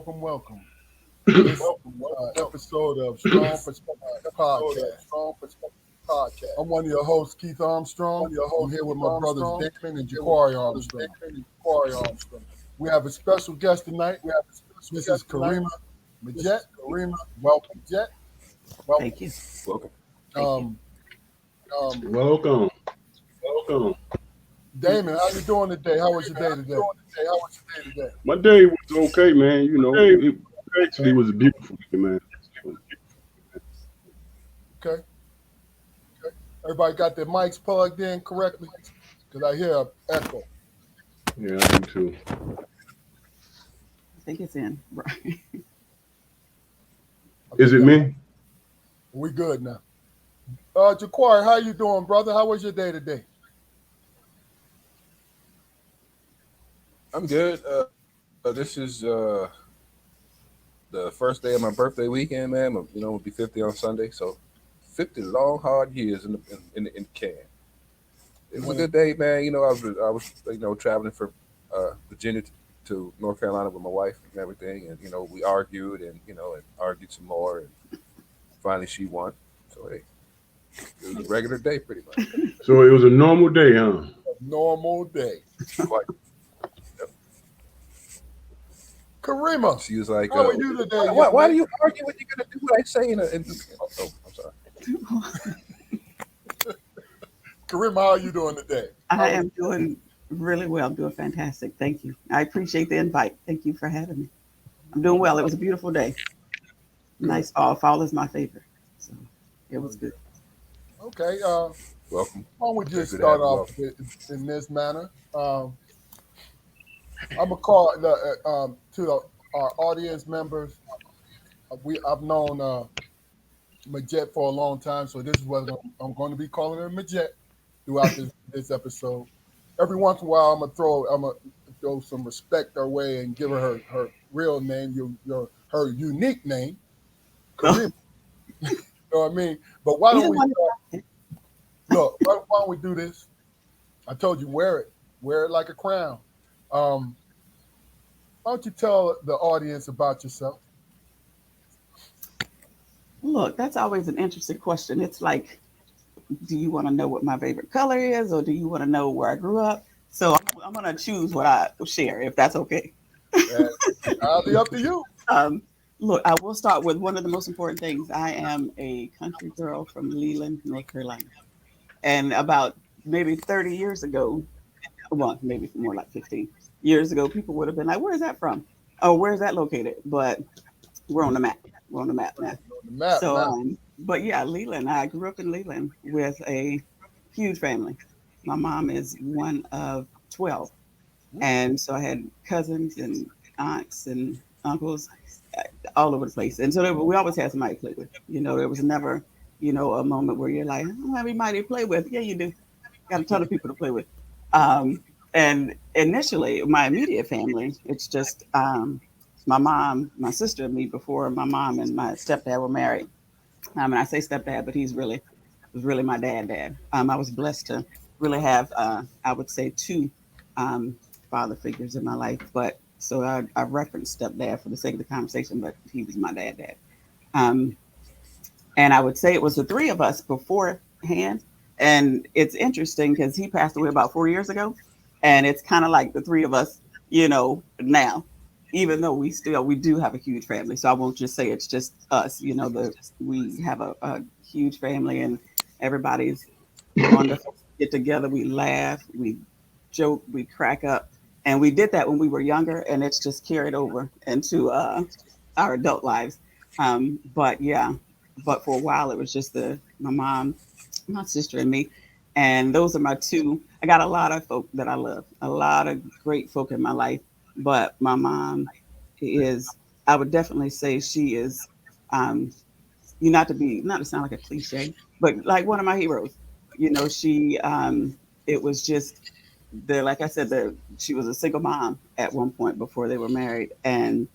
Welcome. This episode of Strong Perspective Podcast. I'm one of your hosts, Keith Armstrong. I'm here with my brothers Damon and Ja'Quari Armstrong. We have a special guest tonight. This is Karimah Midgette. Welcome. Thank you. Welcome. Damon, how you doing today? How was your day today? My day was okay, man. You know, it actually was a beautiful day, man. Okay. Everybody got their mics plugged in correctly? Because I hear an echo. Yeah, I do too. I think it's in. Right. Is it me? We good now. Ja'Quari, how you doing, brother? How was your day today? I'm good. This is the first day of my birthday weekend, man. I'll be 50 on Sunday, so 50 long, hard years in the can. It was a good day, man. I was traveling from Virginia to North Carolina with my wife and everything, and we argued and argued some more, and finally she won. So hey, it was a regular day, pretty much. So it was a normal day, huh? Normal day. Like, Karimah, she was like, how are you today? Why do you argue when you're gonna do what I say? I'm sorry. Karimah, how are you doing today? I am doing really well. I'm doing fantastic. Thank you. I appreciate the invite. Thank you for having me. I'm doing well. It was a beautiful day. Nice fall. Fall is my favorite. So it was good. Okay. Welcome. Why don't we just start off in this manner? I'm gonna call our audience members. I've known Midgette for a long time, so this is what I'm going to be calling her Midgette throughout this episode. Every once in a while, I'm gonna throw some respect her way and give her her real name, her unique name, Karimah. You know what I mean? But why don't we look? Why don't we do this? I told you, wear it like a crown. Why don't you tell the audience about yourself? Look, that's always an interesting question. It's like, do you want to know what my favorite color is, or do you want to know where I grew up? So I'm going to choose what I share, if that's okay. I'll be up to you. Look, I will start with one of the most important things. I am a country girl from Leland, North Carolina. And about maybe 30 years ago, well, maybe more like 15 years ago, people would have been like, where's that from? Oh, where's that located? But we're on the map. We're on the map now. But yeah, Leland, I grew up in Leland with a huge family. My mom is one of 12. And so I had cousins and aunts and uncles all over the place. And so we always had somebody to play with. There was never, a moment where you're like, I don't have anybody to play with. Yeah, you do. Got a ton of people to play with. And initially, my immediate family, it's just my mom, my sister, and me before my mom and my stepdad were married. And I say stepdad, but was really my dad. I was blessed to really have, I would say, two father figures in my life. But so I referenced stepdad for the sake of the conversation, but he was my dad. And I would say it was the three of us beforehand. And it's interesting because he passed away about 4 years ago. And it's kind of like the three of us, now, even though we do have a huge family. So I won't just say it's just us, we have a huge family and everybody's wonderful. Get together, we laugh, we joke, we crack up. And we did that when we were younger, and it's just carried over into our adult lives. But yeah, but for a while it was just my mom, my sister, and me. And those are my two. I got a lot of folk that I love, a lot of great folk in my life, but my mom is, I would definitely say she is, um, you not to sound like a cliche, but like one of my heroes. She it was just like I said, she was a single mom at one point before they were married. And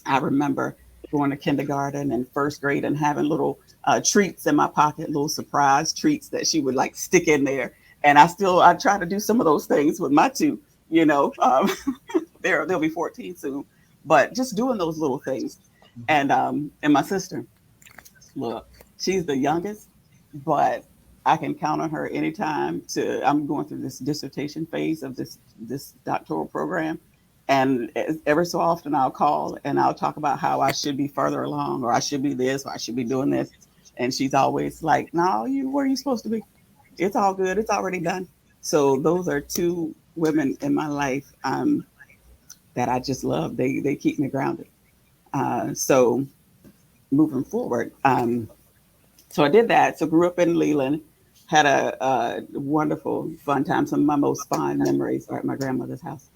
I remember going to kindergarten and first grade and having little treats in my pocket, little surprise treats that she would like stick in there. And I try to do some of those things with my two, you know, um, they'll be 14 soon, but just doing those little things. And my sister, look, she's the youngest, but I can count on her anytime I'm going through this dissertation phase of this doctoral program. And ever so often I'll call and I'll talk about how I should be further along, or I should be this, or I should be doing this. And she's always like, no, where are you supposed to be? It's all good. It's already done. So those are two women in my life that I just love. They keep me grounded. So moving forward, so I did that. So grew up in Leland, had a wonderful, fun time. Some of my most fond memories are at my grandmother's house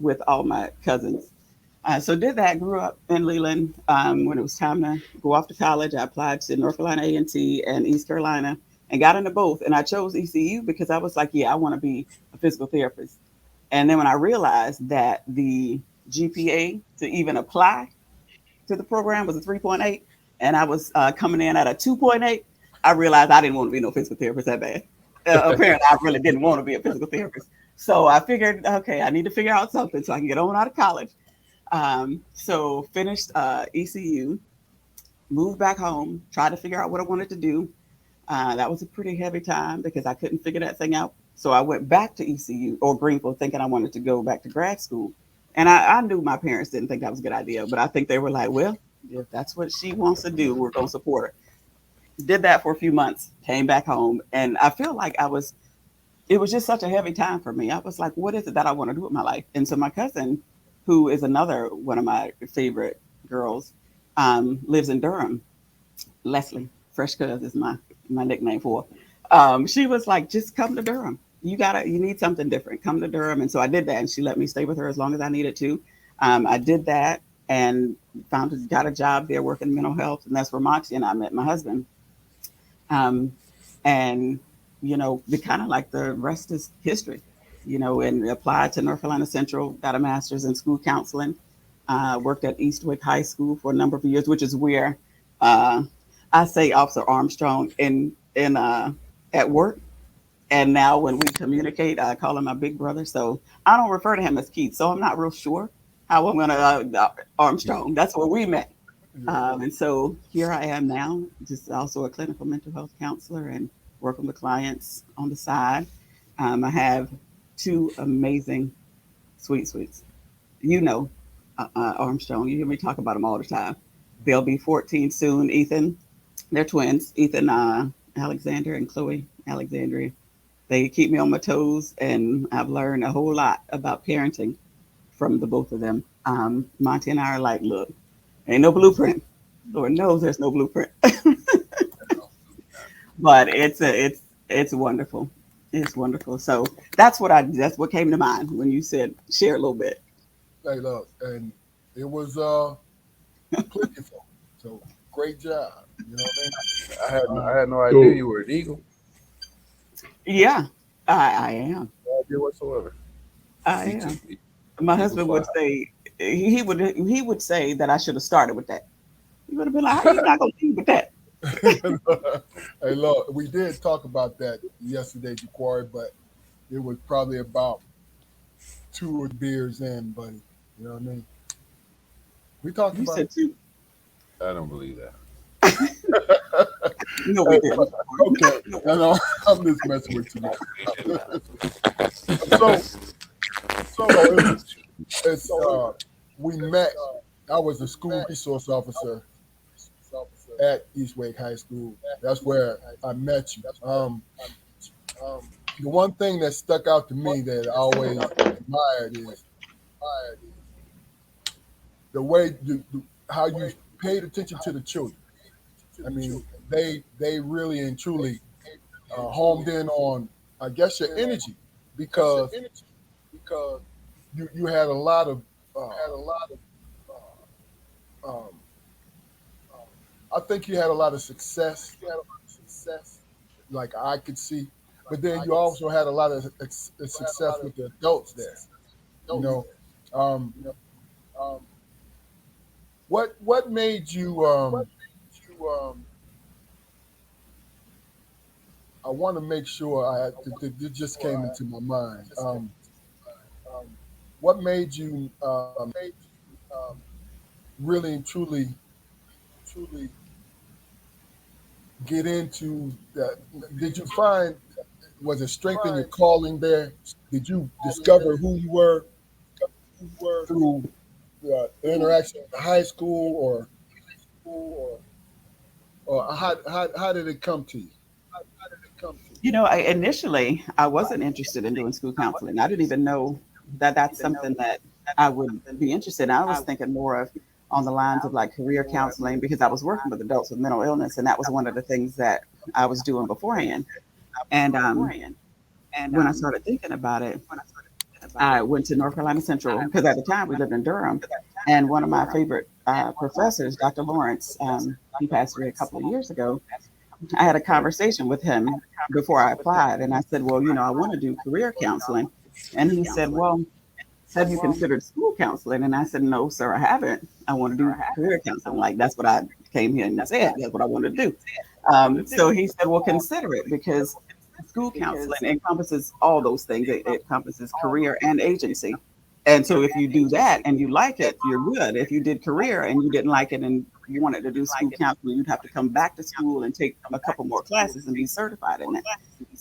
with all my cousins. So did that. Grew up in Leland. When it was time to go off to college, I applied to North Carolina A&T and East Carolina, and got into both. And I chose ECU because I was like, yeah, I want to be a physical therapist. And then when I realized that the GPA to even apply to the program was a 3.8, and I was coming in at a 2.8, I realized I didn't want to be no physical therapist that bad. Apparently, I really didn't want to be a physical therapist. So I figured, okay, I need to figure out something so I can get on out of college. So finished ECU, moved back home, tried to figure out what I wanted to do. That was a pretty heavy time because I couldn't figure that thing out. So I went back to ECU or Greenville thinking I wanted to go back to grad school. And I knew my parents didn't think that was a good idea, but I think they were like, well, if that's what she wants to do, we're going to support her. Did that for a few months, came back home. And I feel like it was just such a heavy time for me. I was like, what is it that I want to do with my life? And so my cousin, who is another one of my favorite girls, lives in Durham. Leslie, Fresh Cuz is my nickname for her. She was like, just come to Durham. You need something different. Come to Durham. And so I did that, and she let me stay with her as long as I needed to. I did that and got a job there working mental health, and that's where Moxie and I met my husband. And the kind of like the rest is history. And applied to North Carolina Central, got a master's in school counseling. Worked at Eastwick High School for a number of years, which is where I say Officer Armstrong in at work. And now when we communicate, I call him my big brother. So I don't refer to him as Keith. So I'm not real sure how I'm going to Armstrong. That's where we met. And so here I am now, just also a clinical mental health counselor and working with clients on the side. I have two amazing sweets. Armstrong, you hear me talk about them all the time. They'll be 14 soon. Ethan, they're twins. Ethan Alexander and Chloe Alexandria. They keep me on my toes, and I've learned a whole lot about parenting from the both of them. Monty and I are like, look, ain't no blueprint. Lord knows there's no blueprint. But it's wonderful. It's wonderful. So that's what came to mind when you said share a little bit. Hey, look, and it was plentiful. So great job. You know what I mean? I had no idea you were an Eagle. Yeah, I am. No idea whatsoever. I am. My husband would say he would say that I should have started with that. He would have been like, "How you not gonna leave with that?" Hey, look, we did talk about that yesterday, Jaquari, but it was probably about 2 beers in, buddy. You know what I mean? We talked You about said two. I don't believe that. No, we didn't. Okay, no, I'm just messing with you. So we met. I was a school resource officer at Eastwick High School. That's where I met you. The one thing that stuck out to me that I always admired is the way how you paid attention to the children. I mean, they really and truly homed in on, I guess, your energy, because you had a lot of um, I think you had a lot of success, like I could see, but then you also had a lot of success with the adults there. You know, um, what made you? I want to make sure it just came into my mind. What made you really and truly get into that? Did you find, was it strength in your calling there? Did you discover who you were through the interaction in high school, or how did it come to you? Initially I wasn't interested in doing school counseling. I didn't even know that that's something that I would be interested in. I was thinking more of on the lines of like career counseling, because I was working with adults with mental illness, and that was one of the things that I was doing beforehand. And when I started thinking about it, I went to North Carolina Central, because at the time we lived in Durham, and one of my favorite professors, Dr. Lawrence, he passed away a couple of years ago. I had a conversation with him before I applied, and I said, well, I want to do career counseling. And he said, well, have you considered school counseling? And I said, no, sir, I haven't. I want to do career counseling. Like, that's what I came here and said. That's what I want to do. So he said, well, consider it, because school counseling encompasses all those things. It encompasses career and agency. And so if you do that and you like it, you're good. If you did career and you didn't like it and you wanted to do school counseling, you'd have to come back to school and take a couple more classes and be certified in it.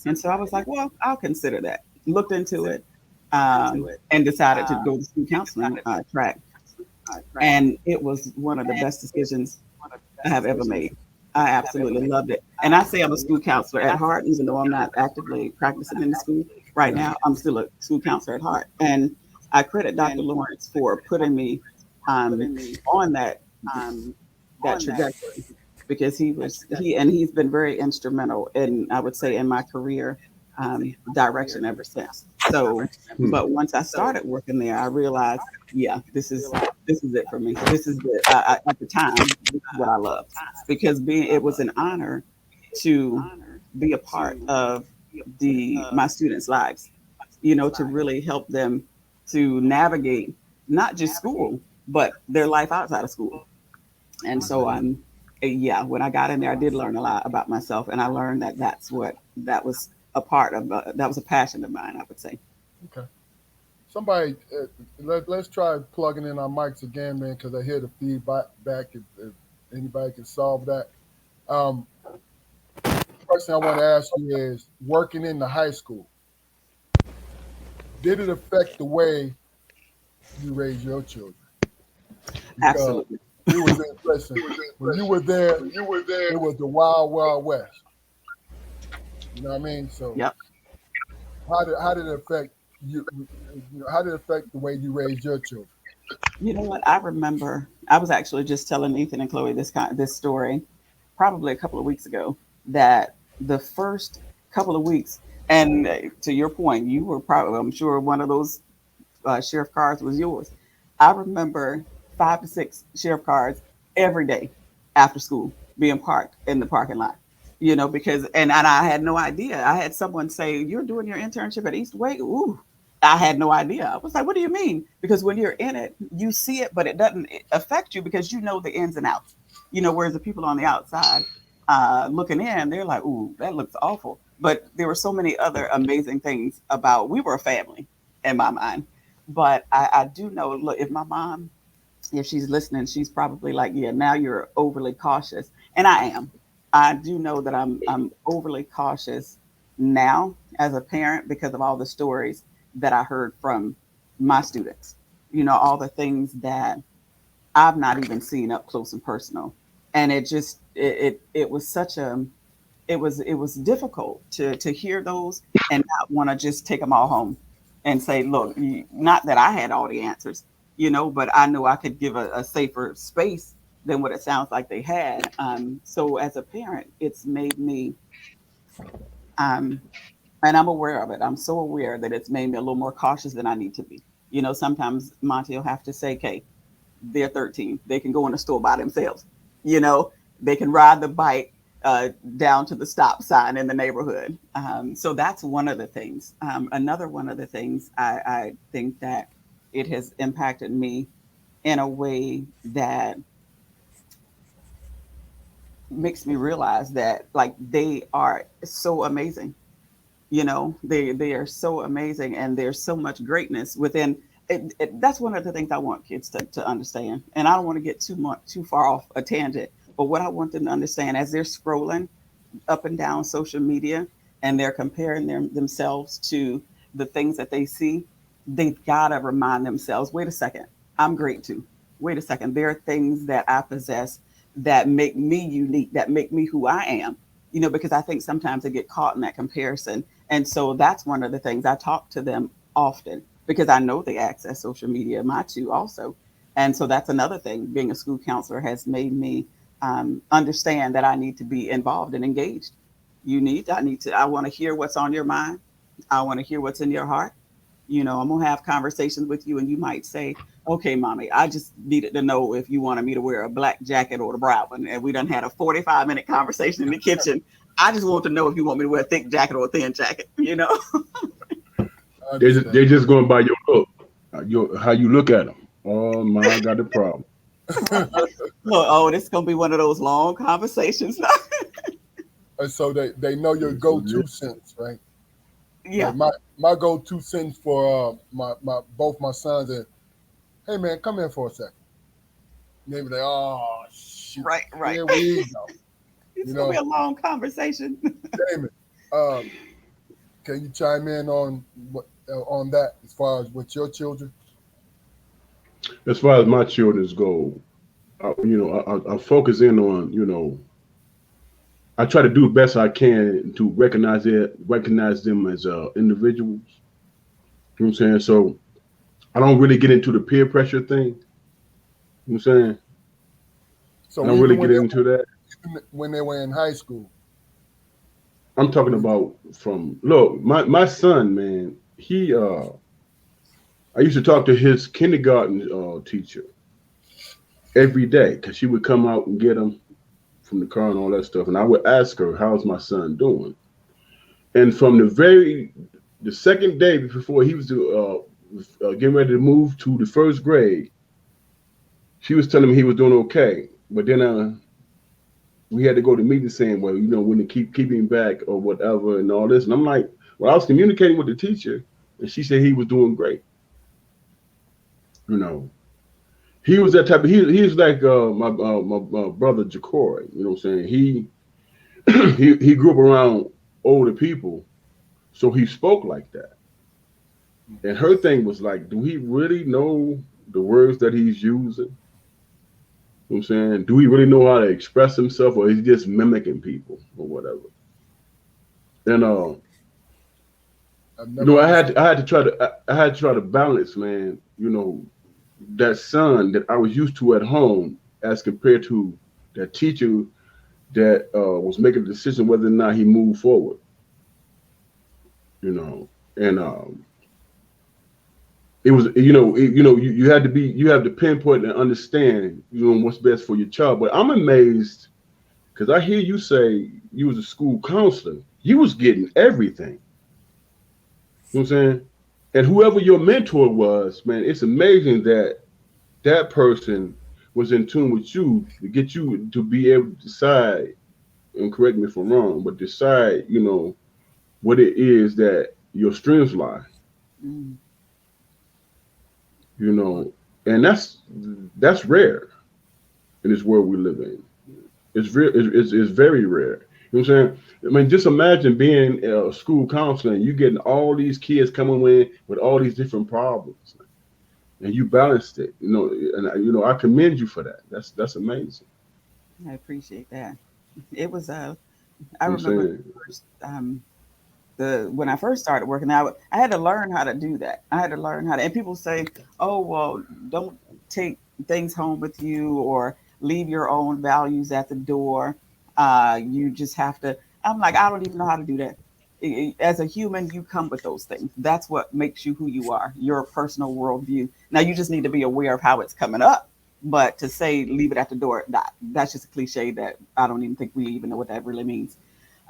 And so I was like, well, I'll consider that. Looked into it, and decided to go the school counseling track. And it was one of the best decisions I have ever made. I absolutely loved it. And I say I'm a school counselor at heart, even though I'm not actively practicing in the school right now. I'm still a school counselor at heart. And I credit Dr. Lawrence for putting me on that trajectory, because he's been very instrumental in, I would say, in my career direction ever since. So, but once I started working there, I realized, yeah, this is it for me. This is it. At the time, this is what I loved, because it was an honor to be a part of my students' lives, to really help them to navigate not just school, but their life outside of school. And so yeah, when I got in there, I did learn a lot about myself, and I learned that that was a part of, that was a passion of mine, I would say. Okay. Somebody, let's try plugging in our mics again, man, because I hear the feedback back. If anybody can solve that. First thing I want to ask you is, working in the high school, did it affect the way you raise your children? Because Absolutely. you was in, listen, when you were there, it was the wild, wild west. You know what I mean? So Yep. how did it affect you? How did it affect the way you raised your children? You know what? I remember I was actually just telling Ethan and Chloe this story probably a couple of weeks ago, that the first couple of weeks, and to your point, you were probably, I'm sure, one of those sheriff cars was yours. I remember 5 to 6 sheriff cars every day after school being parked in the parking lot. Because and I had no idea. I had someone say, "You're doing your internship at Eastway?" Ooh, I had no idea. I was like, "What do you mean?" Because when you're in it, you see it, but it doesn't affect you, because you know the ins and outs. Whereas the people on the outside looking in, they're like, "Ooh, that looks awful." But there were so many other amazing things about. We were a family in my mind. But I do know, look, if my mom, if she's listening, she's probably like, yeah, now you're overly cautious. And I am. I do know that I'm overly cautious now as a parent, because of all the stories that I heard from my students. All the things that I've not even seen up close and personal. And it just it was such a it was difficult to hear those and not want to just take them all home and say, look, not that I had all the answers, but I knew I could give a safer space than what it sounds like they had. So as a parent, it's made me, um, and I'm aware of it. I'm so aware that it's made me a little more cautious than I need to be. You know, sometimes Monty will have to say, "Okay, they're 13. They can go in the store by themselves. You know, they can ride the bike down to the stop sign in the neighborhood." So that's one of the things. Another one of the things I think that it has impacted me in a way that makes me realize that like they are so amazing. You know, they are so amazing, and there's so much greatness within that's one of the things I want kids to understand. And I don't want to get too far off a tangent, but what I want them to understand as they're scrolling up and down social media and they're comparing themselves to the things that they see, they've got to remind themselves, wait a second, I'm great too. Wait a second, there are things that I possess that make me unique, that make me who I am. You know, because I think sometimes they get caught in that comparison. And so that's one of the things I talk to them often because I know they access social media, my two also. And so that's another thing. Being a school counselor has made me understand that I need to be involved and engaged. I want to hear what's on your mind. I want to hear what's in your heart. You know, I'm going to have conversations with you, and you might say, okay, mommy, I just needed to know if you wanted me to wear a black jacket or the brown one. And we done had a 45-minute conversation in the kitchen. I just want to know if you want me to wear a thick jacket or a thin jacket, you know? They're just going by your look, how you look at them. Oh, my, I got a problem. Look, oh, this is going to be one of those long conversations. And so they know your go-to sentence, right? Yeah. Like my go-to sentence for my both my sons is, "Hey man, come here for a second." And they be like, "Oh shoot, Right. here we go." It's You going to be know, a long conversation. Damon, um, can you chime in on that as far as with your children? As far as my children's go, I focus in on, I try to do the best I can to recognize them as individuals. You know what I'm saying? So I don't really get into the peer pressure thing. You know what I'm saying? I So don't really get into that. even when they were in high school, I'm talking you- about from look, my son, man, I used to talk to his kindergarten teacher every day because she would come out and get him from the car and all that stuff, and I would ask her, "How's my son doing?" And from the second day before he was getting ready to move to the first grade, she was telling me he was doing okay. But then we had to go to meeting saying, well, when to keep him back or whatever and all this. And I'm like, well, I was communicating with the teacher, and she said he was doing great. You know, he was that type of he was like my brother Jacory. You know what I'm saying? He he grew up around older people, so he spoke like that. And her thing was like, do he really know the words that he's using? You know what I'm saying? Do he really know how to express himself, or is he just mimicking people or whatever? And I've never understood. I had to try to balance, man. That son that I was used to at home, as compared to that teacher that was making a decision whether or not he moved forward. You know, and it was you have to pinpoint and understand what's best for your child. But I'm amazed because I hear you say you was a school counselor. You was getting everything. You know what I'm saying? And whoever your mentor was, man, it's amazing that that person was in tune with you to get you to be able to decide, and correct me if I'm wrong, but decide, what it is that your strengths lie, Mm. you know, and that's rare in this world we live in. It's very rare. You know what I'm saying? I mean, just imagine being a school counselor and you getting all these kids coming in with all these different problems, and you balanced it. And I commend you for that. That's amazing. I appreciate that. It was I You know what I'm remember saying? first, when I first started working out, I had to learn how to do that. I had to learn how to, and people say, "Oh, well, don't take things home with you," or leave your own values at the door. You just have to. I'm like, I don't even know how to do that. As a human, you come with those things. That's what makes you who you are, your personal worldview. Now, you just need to be aware of how it's coming up. But to say leave it at the door, that's just a cliche that I don't even think we even know what that really means.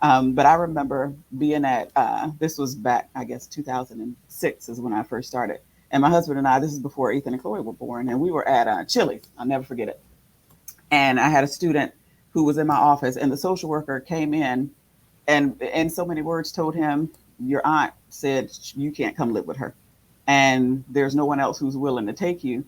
But I remember being at, this was back, I guess, 2006 is when I first started. And my husband and I, this is before Ethan and Chloe were born, and we were at Chili's. I'll never forget it. And I had a student who was in my office, and the social worker came and in so many words told him, your aunt said you can't come live with her. And there's no one else who's willing to take you.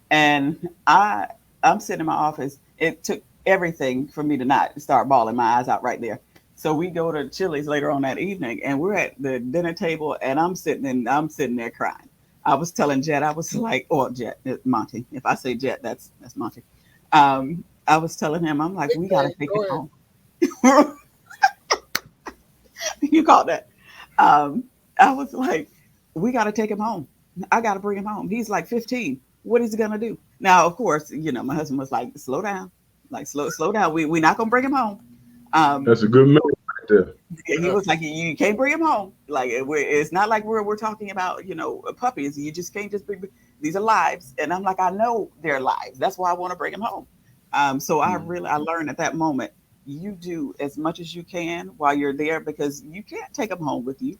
And I'm sitting in my office. It took everything for me to not start bawling my eyes out right there. So we go to Chili's later on that evening, and we're at the dinner table, and I'm sitting there crying. I was telling Jet, I was like, oh, Jet, Monty. If I say Jet, that's Monty. I was telling him, I'm like, we got to take it home. You caught that. I was like, we got to take him home. I got to bring him home. He's like 15. What is he going to do? Now, of course, my husband was like, slow down, like slow down. We're not going to bring him home. That's a good man right there. He was like, you can't bring him home. Like, it's not like we're talking about, puppies. You just can't just bring, these are lives. And I'm like, I know they're lives. That's why I want to bring him home. So I learned at that moment, you do as much as you can while you're there, because you can't take them home with you,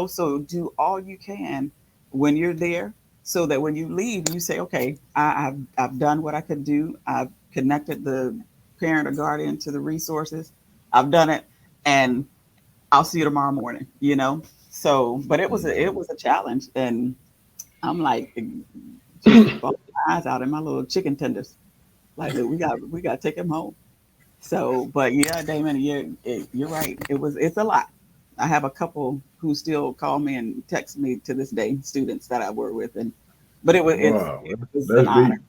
so do all you can when you're there, so that when you leave, you say, okay, I've done what I could do. I've connected the parent or guardian to the resources. I've done it, and I'll see you tomorrow morning, So, but it was a challenge, and I'm like, just bawling my eyes out in my little chicken tenders. Like, we got to take him home. So, but yeah, Damon, you're right. It's a lot. I have a couple who still call me and text me to this day, students that I work with, but it was an honor. Deep.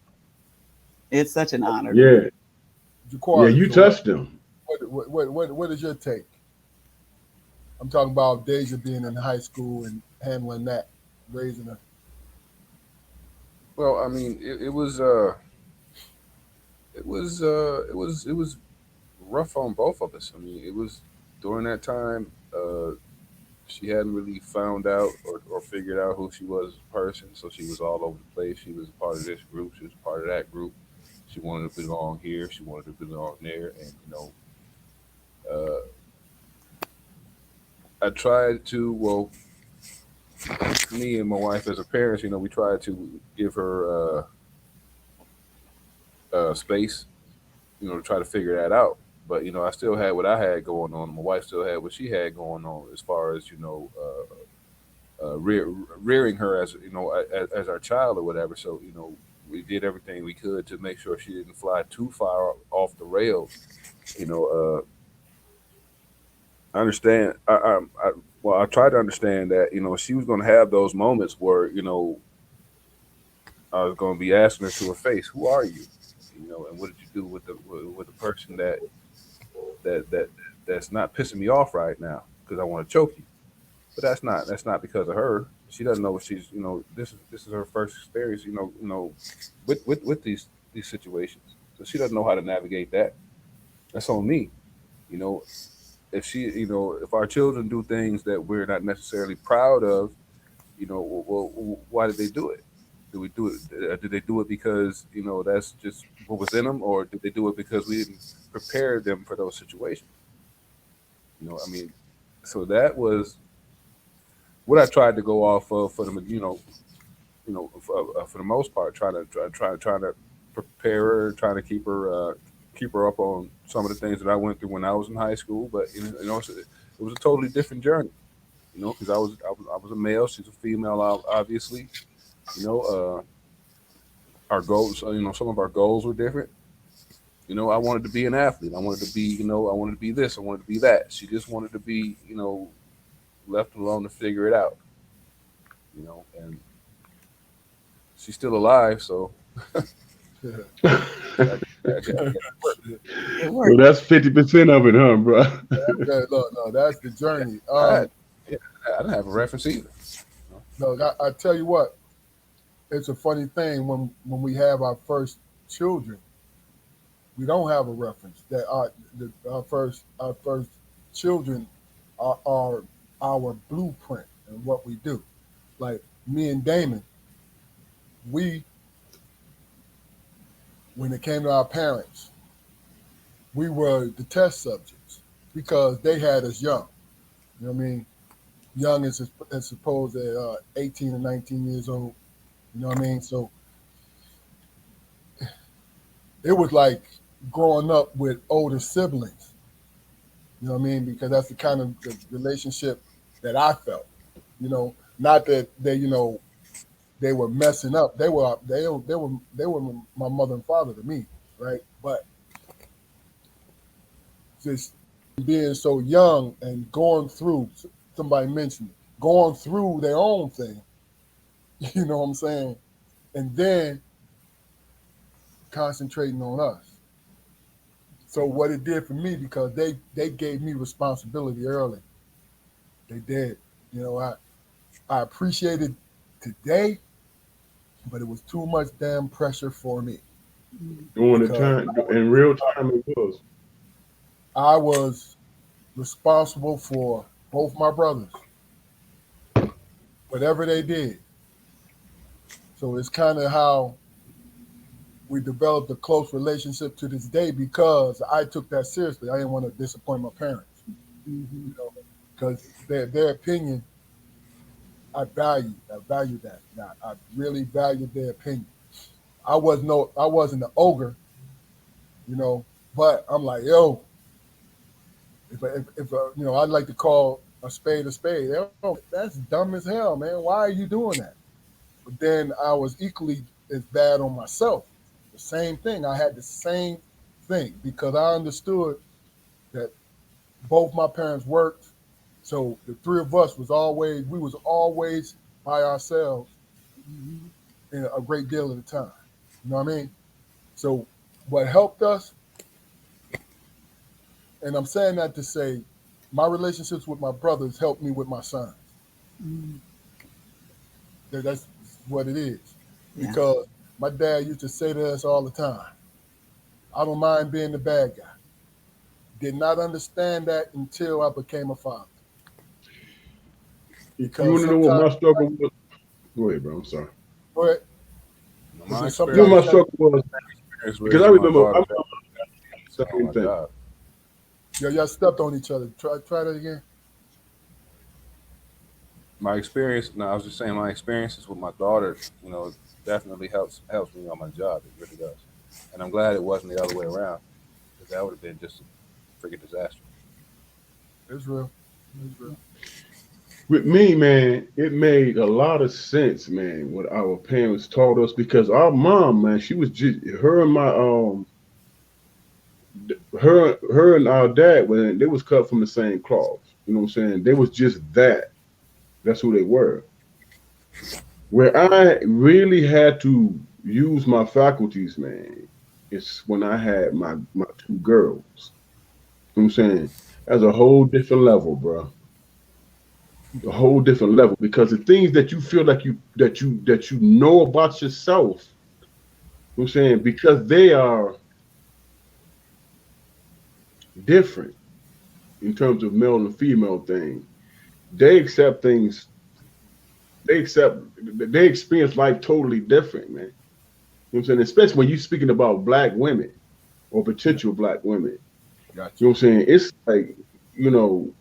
It's such an honor. Yeah, Jaquari, you so touched them. what is your take? I'm talking about Deja being in high school and handling that, raising her. Well, I mean, it was rough on both of us. I mean, it was during that time. She hadn't really found out or figured out who she was as a person, so she was all over the place. She was a part of this group. She was a part of that group. She wanted to belong here. She wanted to belong there, and uh, I tried to. Well, me and my wife as a parents, we tried to give her space, to try to figure that out. But I still had what I had going on. My wife still had what she had going on, as far as rearing her as as our child or whatever. So we did everything we could to make sure she didn't fly too far off the rails. You know, I understand. Well, I tried to understand that she was going to have those moments where I was going to be asking her to her face, "Who are you?" And what did you do with the person that that that's not pissing me off right now because I want to choke you. But that's not because of her. She doesn't know what she's this is her first experience with these situations. So she doesn't know how to navigate that. That's on me. You know, if if our children do things that we're not necessarily proud of, why did they do it? Do we do it? Did they do it because that's just what was in them, or did they do it because we didn't prepare them for those situations? I mean, so that was what I tried to go off of for the for the most part, trying to prepare her, trying to keep her up on some of the things that I went through when I was in high school. But it was a totally different journey. Because I was a male, she's a female, obviously. You know, our goals, some of our goals were different. I wanted to be an athlete. I wanted to be this. I wanted to be that. She just wanted to be, left alone to figure it out. And she's still alive, so It Well, worked. that's 50% of it, huh, bro? Okay, look, no, that's the journey. I, yeah, I didn't have a reference either. Look, I tell you what, it's a funny thing when we have our first children. We don't have a reference that our first children are our blueprint and what we do. Like me and Damon, we when it came to our parents, we were the test subjects because they had us young. You know what I mean? Young as supposed at 18 or 19 years old. You know what I mean? So it was like growing up with older siblings. You know what I mean? Because that's the kind of the relationship that I felt. Not that they were messing up. They were my mother and father to me, right? But just being so young and going through, somebody mentioned it, going through their own thing. You know what I'm saying? And then concentrating on us. So what it did for me, because they gave me responsibility early. They did. I appreciated today, but it was too much damn pressure for me During the because time, in real time, it was. I was responsible for both my brothers, whatever they did. So it's kind of how we developed a close relationship to this day because I took that seriously. I didn't want to disappoint my parents, Hmm. because their opinion I value. I value that. Now, I really valued their opinion. I wasn't an ogre, you know, but I'm like, yo, if I'd like to call a spade a spade. Oh, that's dumb as hell, man. Why are you doing that? But then I was equally as bad on myself. The same thing. I had the same thing because I understood that both my parents worked. So the three of us was always by ourselves Hmm. in a great deal of the time. You know what I mean? So what helped us, and I'm saying that to say my relationships with my brothers helped me with my sons. Hmm. That's what it is. Yeah. Because my dad used to say to us all the time, I don't mind being the bad guy. Did not understand that until I became a father. You Because want to know what sometimes, my struggle was? Go ahead, bro. I'm sorry. go ahead. I My said You know sometimes what you my experience, got, struggle was experience because I raising my remember daughter I'm the on same my thing. job. y'all stepped on each other. Try that again. My experience. No, I was just saying my experiences with my daughter. Definitely helps me on my job. It really does, and I'm glad it wasn't the other way around because that would have been just a freaking disaster. It's real. It's real. With me, man, it made a lot of sense, man, what our parents taught us because our mom, man, she was just her and my her and our dad when they was cut from the same cloth. You know what I'm saying? They was just that. That's who they were. Where I really had to use my faculties, man, is when I had my two girls. You know what I'm saying? That's a whole different level, bro. A whole different level because the things that you feel like you know about yourself, you know what I'm saying, because they are different in terms of male and female thing, they accept things, they accept they experience life totally different, man. You know what I'm saying? Especially when you're speaking about black women or Yeah, potential black women. got You know what I'm saying? It's like, you know,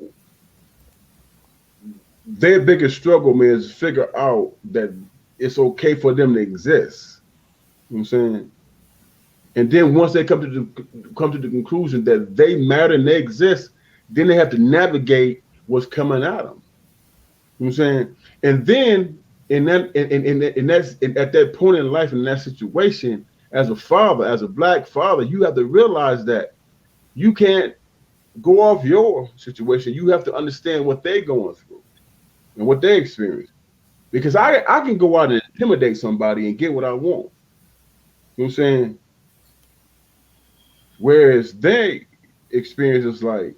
their biggest struggle, man, is to figure out that it's okay for them to exist. You know what I'm saying? And then once they come to the conclusion that they matter and they exist, then they have to navigate what's coming at them. You know what I'm saying? And then at that point in life in that situation, as a father, as a black father, you have to realize that you can't go off your situation. You have to understand what they're going through and what they experience. Because I can go out and intimidate somebody and get what I want. You know what I'm saying? Whereas they experience is like,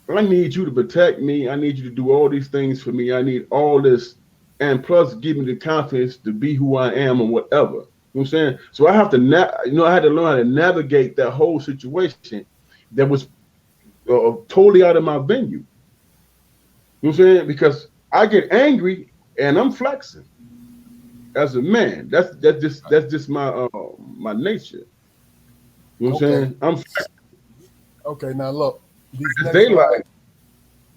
I need you to protect me. I need you to do all these things for me. I need all this. And plus, give me the confidence to be who I am and whatever. You know what I'm saying? So I have to, I had to learn how to navigate that whole situation that was totally out of my venue. You know what I'm saying? Because I get angry and I'm flexing as a man. That's just my nature. You know what I'm Okay. saying? I'm Okay. Now look, these flexing. next They round.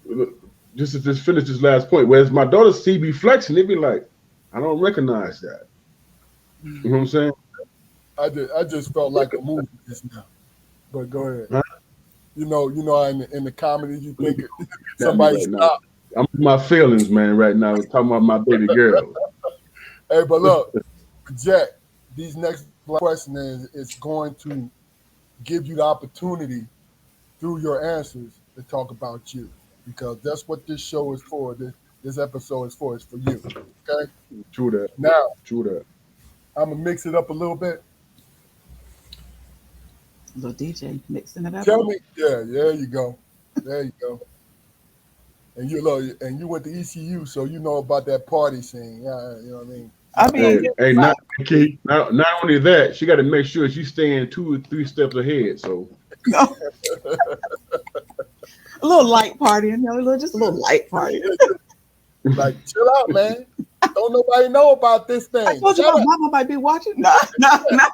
like just to just finish this last point. Whereas my daughters see me flexing, they be like, I don't recognize that. You know what I'm saying? I just felt like a movie just now. But go ahead. Huh? In the comedy, you think At me somebody right now. stop. I'm in my feelings, man, right now. Talking about my baby girl. Hey, but look, Jack, these next question is going to give you the opportunity through your answers to talk about you because that's what this show is for. This episode is for. It's for you. Okay. True that. Now True that. I'm gonna mix it up a little bit. Little DJ mixing it up. Tell me, yeah, there you go, there you go. And you went to ECU, so you know about that party scene. Yeah, you know what I mean. I Now, mean, Hey, hey, not Key. Not only that, she got to make sure she's staying 2 or 3 steps ahead. So no, a little light party, just a little light party. like, chill out, man. Don't nobody know about this I thing. told you Shut my up. mama might be watching. No, no, no.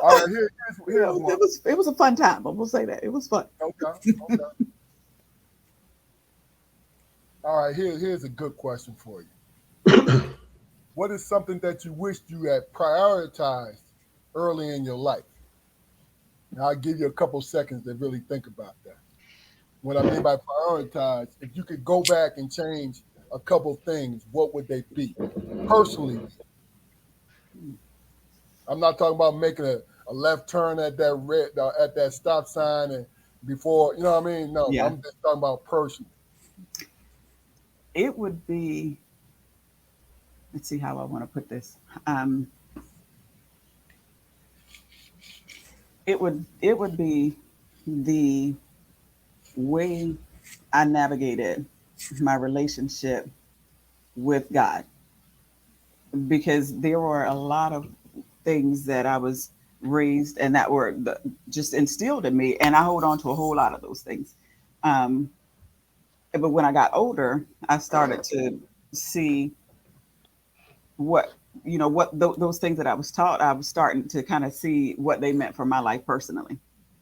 All right, here's one. It was a fun time. But we'll say that it was fun. Okay, okay. All right, here's a good question for you. What is something that you wished you had prioritized early in your life? Now, I'll give you a couple seconds to really think about that. What I mean by prioritize, if you could go back and change a couple things, what would they be? Personally, I'm not talking about making a left turn at that at that stop sign and before, you know what I mean? No, Yeah, I'm just talking about personal. it would be. Let's see how I want to put this. Um, it would be the way I navigated my relationship with God because there were a lot of things that I was raised and that were just instilled in me, and I hold on to a whole lot of those things. Um, but when I got older, I started to see what those things that I was taught. I was starting to kind of see what they meant for my life personally,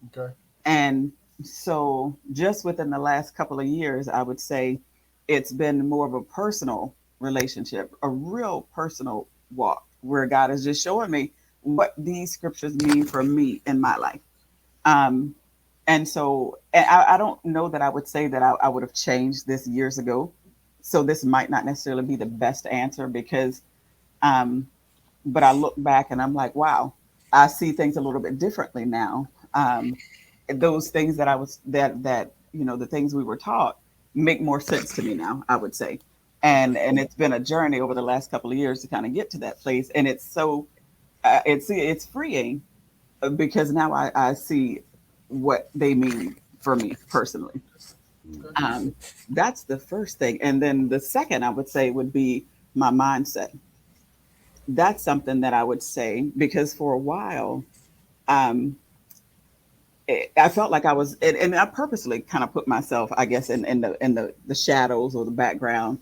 Okay. and so just within the last couple of years, I would say it's been more of a personal relationship, a real personal walk where God is just showing me what these scriptures mean for me in my life. Um, and so I don't know that I would say that I would have changed this years ago. So this might not necessarily be the best answer because, um, but I look back and I'm like, wow, I see things a little bit differently now. Those things that I was that the things we were taught make more sense to me now, I would say. And it's been a journey over the last couple of years to kind of get to that place, and it's so it's freeing because now I see what they mean for me personally. Okay. um, that's the first thing, and then the second I would say would be my mindset. That's something that I would say because for a while, um, I felt like I was, and I purposely kind of put myself, I guess, in the shadows or the background,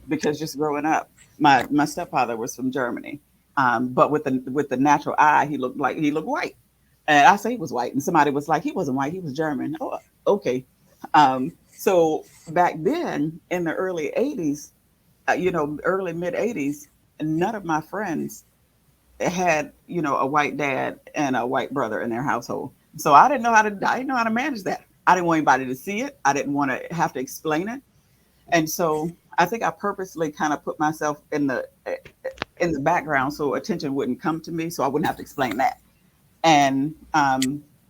because just growing up, my stepfather was from Germany, but with the natural eye, he looked white, and I say he was white, and somebody was like, he wasn't white, he was German. Oh, okay. So back then in the early '80s, early mid '80s, none of my friends had a white dad and a white brother in their household, so I didn't know how to manage that. I didn't want anybody to see it. I didn't want to have to explain it. And so I think I purposely kind of put myself in the background so attention wouldn't come to me, so I wouldn't have to explain that. And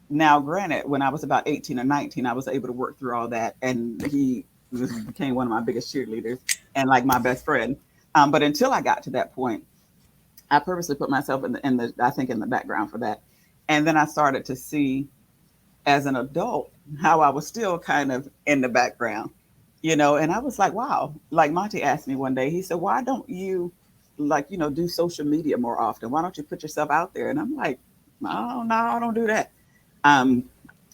now, granted, when I was about 18 or 19, I was able to work through all that, and became one of my biggest cheerleaders and like my best friend. But until I got to that point, I purposely put myself in the I think in the background for that. And then I started to see as an adult how I was still kind of in the background, And I was like, wow. Like Monty asked me one day, he said, why don't you like, do social media more often? Why don't you put yourself out there? And I'm like, oh no, I don't do that. Um,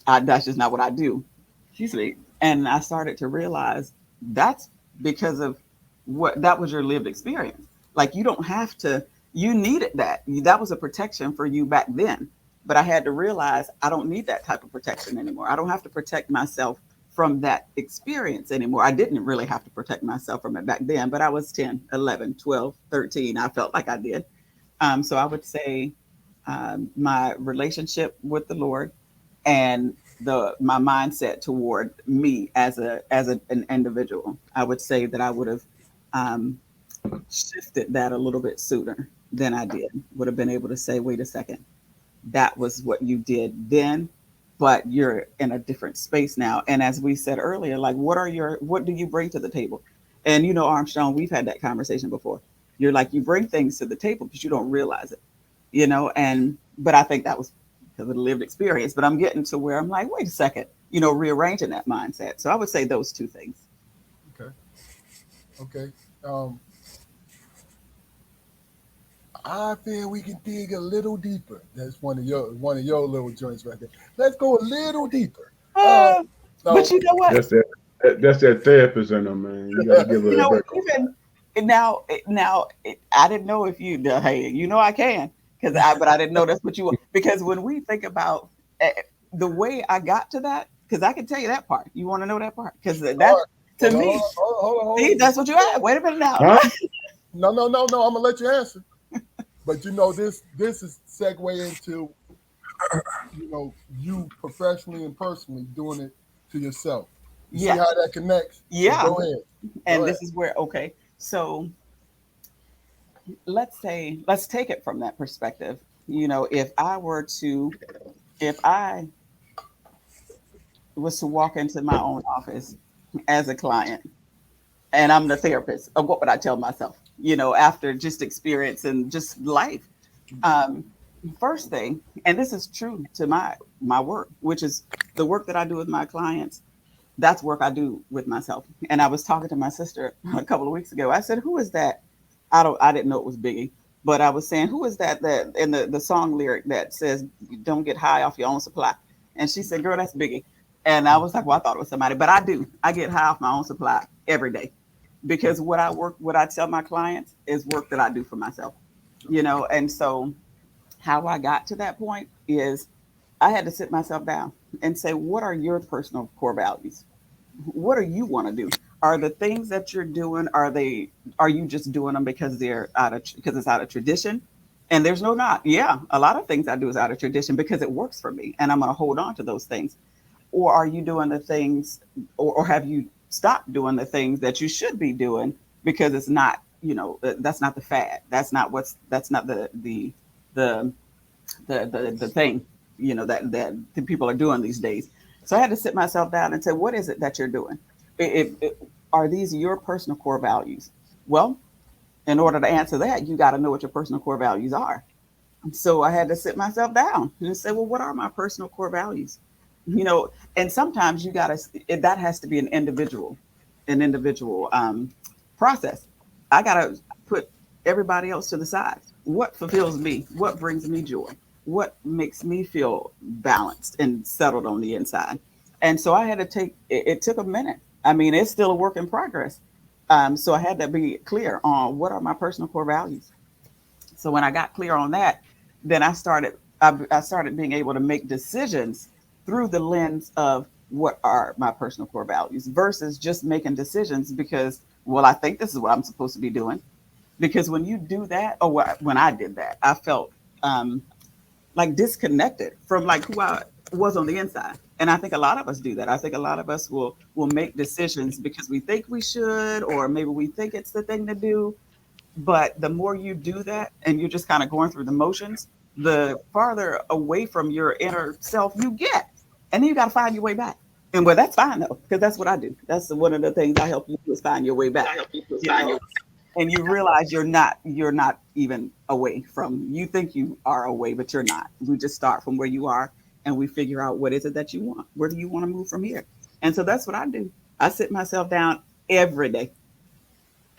that's just not what I do. Excuse me. And I started to realize that's because of what that was your lived experience. Like you don't have to, you needed that. That was a protection for you back then. But I had to realize I don't need that type of protection anymore. I don't have to protect myself from that experience anymore. I didn't really have to protect myself from it back then, but I was 10, 11, 12, 13. I felt like I did. So I would say my relationship with the Lord and my mindset toward me an individual. I would say that I would have um, shifted that a little bit sooner than I did. Would have been able to say, wait a second, that was what you did then, but you're in a different space now. And as we said earlier, like what do you bring to the table? And Armstrong, we've had that conversation before. You're like, you bring things to the table, but you don't realize it, and but I think that was because of the lived experience. But I'm getting to where I'm like, wait a second, rearranging that mindset. So I would say those two things. Okay. Okay. Um, I feel we can dig a little deeper. That's one of your little joints right there. Let's go a little deeper. Uh, Uh, but so you know what? That's that therapist in them, man. You got to give her You a know, break on that. even I didn't know if you, hey, I can, but I didn't know that's what you want. Because when we think about the way I got to that, because I can tell you that part. You want to know that part? Because all that, right. to Hold on, me, see, hold on. that's what you had. Wait a minute now. Huh? No, no, no, no. I'm gonna let you answer. But this is segue into you professionally and personally doing it to yourself. You see Yes. how that connects? So Yeah. go ahead. Go And ahead. this is where, okay. So let's take it from that perspective. If I was to walk into my own office as a client and I'm the therapist, of what would I tell myself, after just experience and just life? Um, First thing, and this is true to my work, which is the work that I do with my clients. That's work I do with myself. And I was talking to my sister a couple of weeks ago. I said, "Who is that?" I didn't know it was Biggie, but I was saying, "Who is that in the song lyric that says don't get high off your own supply?" And she said, "Girl, that's Biggie." And I was like, "Well, I thought it was somebody, but I do. I get high off my own supply every day because what I tell my clients is work that I do for myself, And so how I got to that point is I had to sit myself down and say, what are your personal core values? What do you want to do? Are the things that you're doing, are you just doing them because because it's out of tradition? And there's no not. Yeah, a lot of things I do is out of tradition because it works for me and I'm going to hold on to those things. Or are you doing the things, or have you stopped doing the things that you should be doing because it's not, that's not the fad. That's not the the thing, that the people are doing these days. So I had to sit myself down and say, what is it that you're doing? Are these your personal core values? Well, in order to answer that, you got to know what your personal core values are. So I had to sit myself down and say, well, what are my personal core values? And sometimes that has to be an individual process. I got to put everybody else to the side. What fulfills me? What brings me joy? What makes me feel balanced and settled on the inside? And so I had to it took a minute. I mean, it's still a work in progress. So I had to be clear on what are my personal core values. So when I got clear on that, then I started being able to make decisions through the lens of what are my personal core values versus just making decisions because, well, I think this is what I'm supposed to be doing. Because when you do that, or when I did that, I felt um, like disconnected from like who I was on the inside. And I think a lot of us do that. I think a lot of us will make decisions because we think we should, or maybe we think it's the thing to do. But the more you do that and you're just kind of going through the motions, the farther away from your inner self you get. And then you got to find your way back. And well, that's fine though, because that's what I do. That's one of the things I help you do is find your way back. You know, and you realize you're not even away from, you think you are away, but you're not. We just start from where you are and we figure out what is it that you want. Where do you want to move from here? And so that's what I do. I sit myself down every day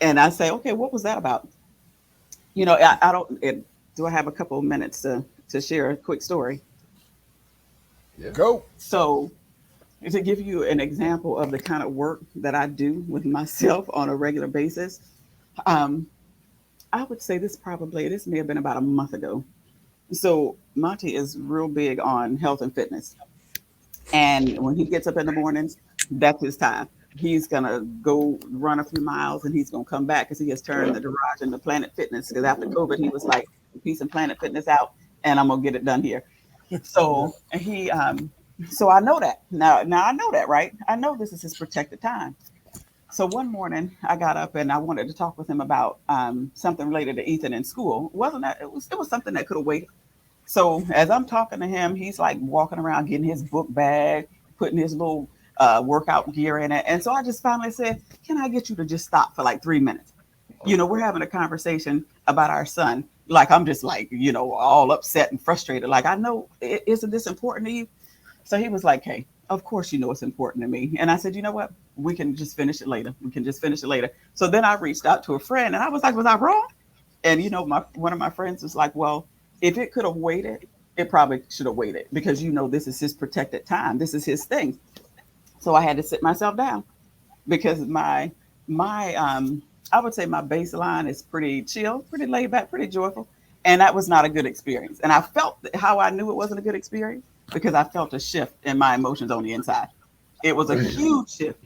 and I say, okay, what was that about? I don't. Do I have a couple of minutes to share a quick story? Yeah. Go. So, to give you an example of the kind of work that I do with myself on a regular basis, um, I would say this may have been about a month ago. So Monty is real big on health and fitness. And when he gets up in the mornings, that's his time. He's gonna go run a few miles and he's gonna come back because he has turned the garage into Planet Fitness. Because after COVID, he was like, "Piece of Planet Fitness out, and I'm gonna get it done here." Yeah. So so I know that now. Now I know that, right? I know this is his protected time. So one morning I got up and I wanted to talk with him about something related to Ethan in school. Wasn't that it was something that could have waited. So as I'm talking to him, he's like walking around getting his book bag, putting his little workout gear in it. And so I just finally said, "Can I get you to just stop for like 3 minutes? We're having a conversation about our son. Like I'm just like, all upset and frustrated. Like I know, isn't this important to you?" So he was like, "Hey, of course you know it's important to me." And I said, "You know what? We can just finish it later. We can just finish it later." So then I reached out to a friend and I was like, "Was I wrong?" And my one of my friends was like, "Well, if it could have waited, it probably should have waited because this is his protected time. This is his thing." So I had to sit myself down because my I would say my baseline is pretty chill, pretty laid back, pretty joyful. And that was not a good experience. And I felt how I knew it wasn't a good experience because I felt a shift in my emotions on the inside. It was a huge shift.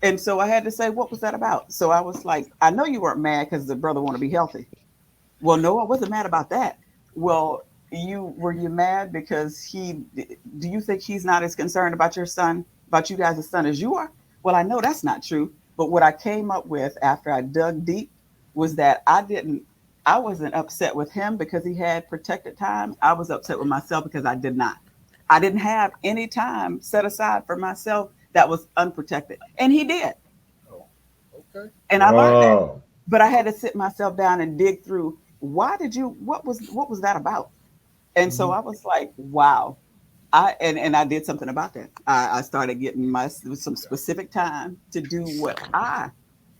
And so I had to say, what was that about? So I was like, I know you weren't mad because the brother want to be healthy. Well, no, I wasn't mad about that. Well, you mad because do you think he's not as concerned about your son, about you guys' son as you are? Well, I know that's not true. But what I came up with after I dug deep was that I wasn't upset with him because he had protected time. I was upset with myself because I did not. I didn't have any time set aside for myself that was unprotected. And he did. Oh, okay. And I learned that. Wow. But I had to sit myself down and dig through what was that about? And so Mhm. I was like, wow. And I did something about that. I started getting some specific time to do what I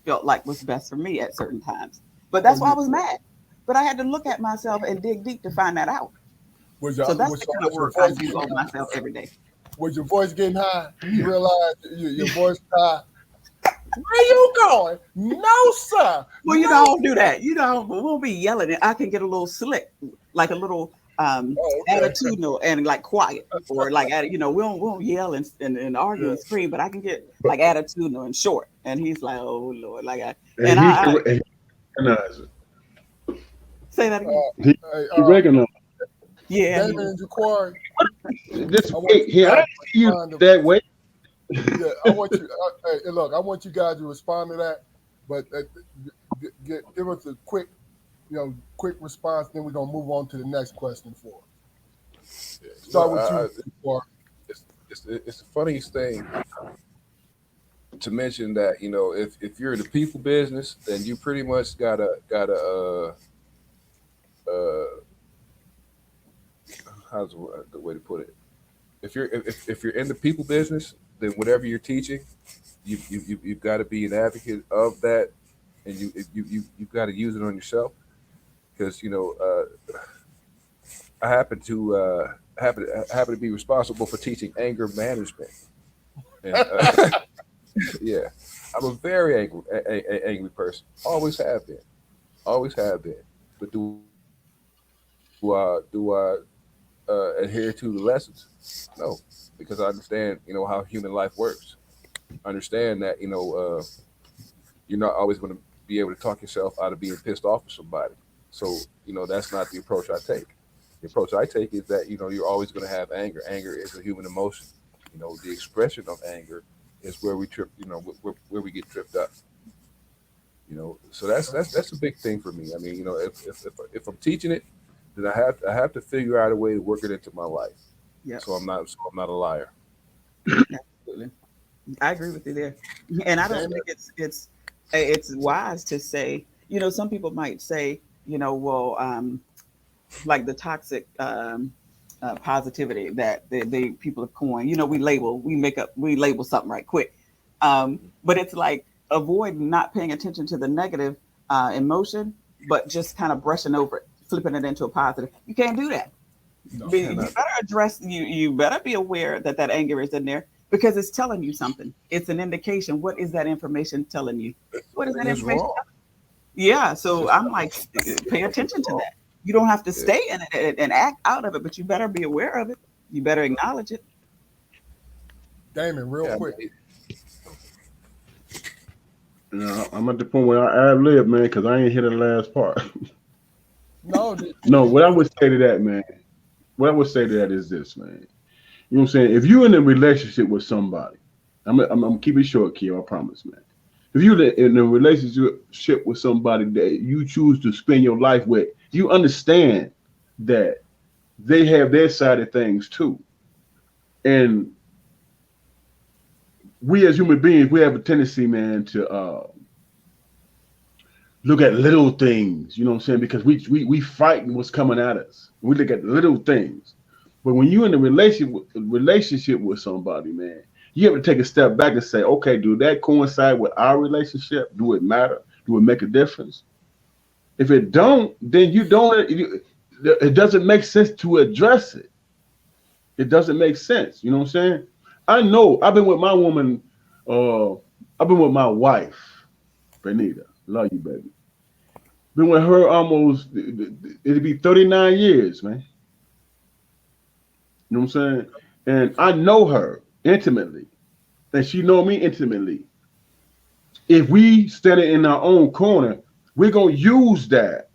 felt like was best for me at certain times. But that's And why I you, was mad. But I had to look at myself and dig deep to find that out. So that's the kind of was your work I voice do getting on myself every day. was your voice getting high? You realize your voice high. Where you going? No, sir. Well, I No. don't do that. We'll be yelling. I can get a little slick, like a little Oh, okay. attitudinal and like quiet, or like we don't yell and argue Yeah. and scream, but I can get like attitudinal and short. And he's like, "Oh Lord," like And he recognize it. say that again. Uh, He, hey, he recognize Yeah, Damon and Jaquari, it. This I want way. you He, I guys didn't to see you respond to. that way. Yeah, I want you. Hey, look, I want you guys to respond to that, but give us a quick response. Then we're gonna move on to the next question for. Yeah. Start Well, with you, Jaquari. it's the funniest thing to mention that if you're in the people business, then you pretty much gotta how's the way to put it? If you're in the people business, then whatever you're teaching, you've got to be an advocate of that, and you've got to use it on yourself because I happen to be responsible for teaching anger management, and yeah, I'm a very angry person. Always have been. But do I adhere to the lessons? No, because I understand how human life works. I understand that you're not always going to be able to talk yourself out of being pissed off with somebody. So that's not the approach I take. The approach I take is that you're always going to have anger. Anger is a human emotion. The expression of anger is where we trip. Where we get tripped up. So that's a big thing for me. I mean, if I'm teaching it, then I have to figure out a way to work it into my life. yep, So I'm not a liar. absolutely. I agree with you there, and I don't Damon. think it's wise to say. Some people might say, well, like the toxic positivity that the people have coined. We label something right quick. But it's like avoid not paying attention to the negative emotion, but just kind of brushing over it, flipping it into a positive. You can't do that. No. You better address you better be aware that that anger is in there because it's telling you something. It's an indication. What is that information telling you? What is that It's information? wrong. Yeah, It's so just I'm like, pay attention to that. You don't have to yeah. stay in it and act out of it, but you better be aware of it. You better acknowledge it. Damon, real Yeah, quick. I'm at the point where I ad lib, man, because I ain't hear the last part. No, No, what I would say to that, man, what I would say to that is this, man. You know what I'm saying? If you're in a relationship with somebody, I'm keep it short, Keo, I promise, man. If you're in a relationship with somebody that you choose to spend your life with, you understand that they have their side of things too. And we as human beings, we have a tendency, man, to look at little things, you know what I'm saying? Because we fight what's coming at us. We look at little things. But when you're in a relationship with somebody, man, you have to take a step back and say, okay, do that coincide with our relationship? Do it matter? Do it make a difference? If it don't, then it doesn't make sense to address it. It doesn't make sense. You know what I'm saying? I know I've been with my woman, I've been with my wife, Benita. Love you, baby. Been with her almost, it'll be 39 years, man. You know what I'm saying? And I know her intimately, and she know me intimately. If we stand in our own corner, we're gonna use that,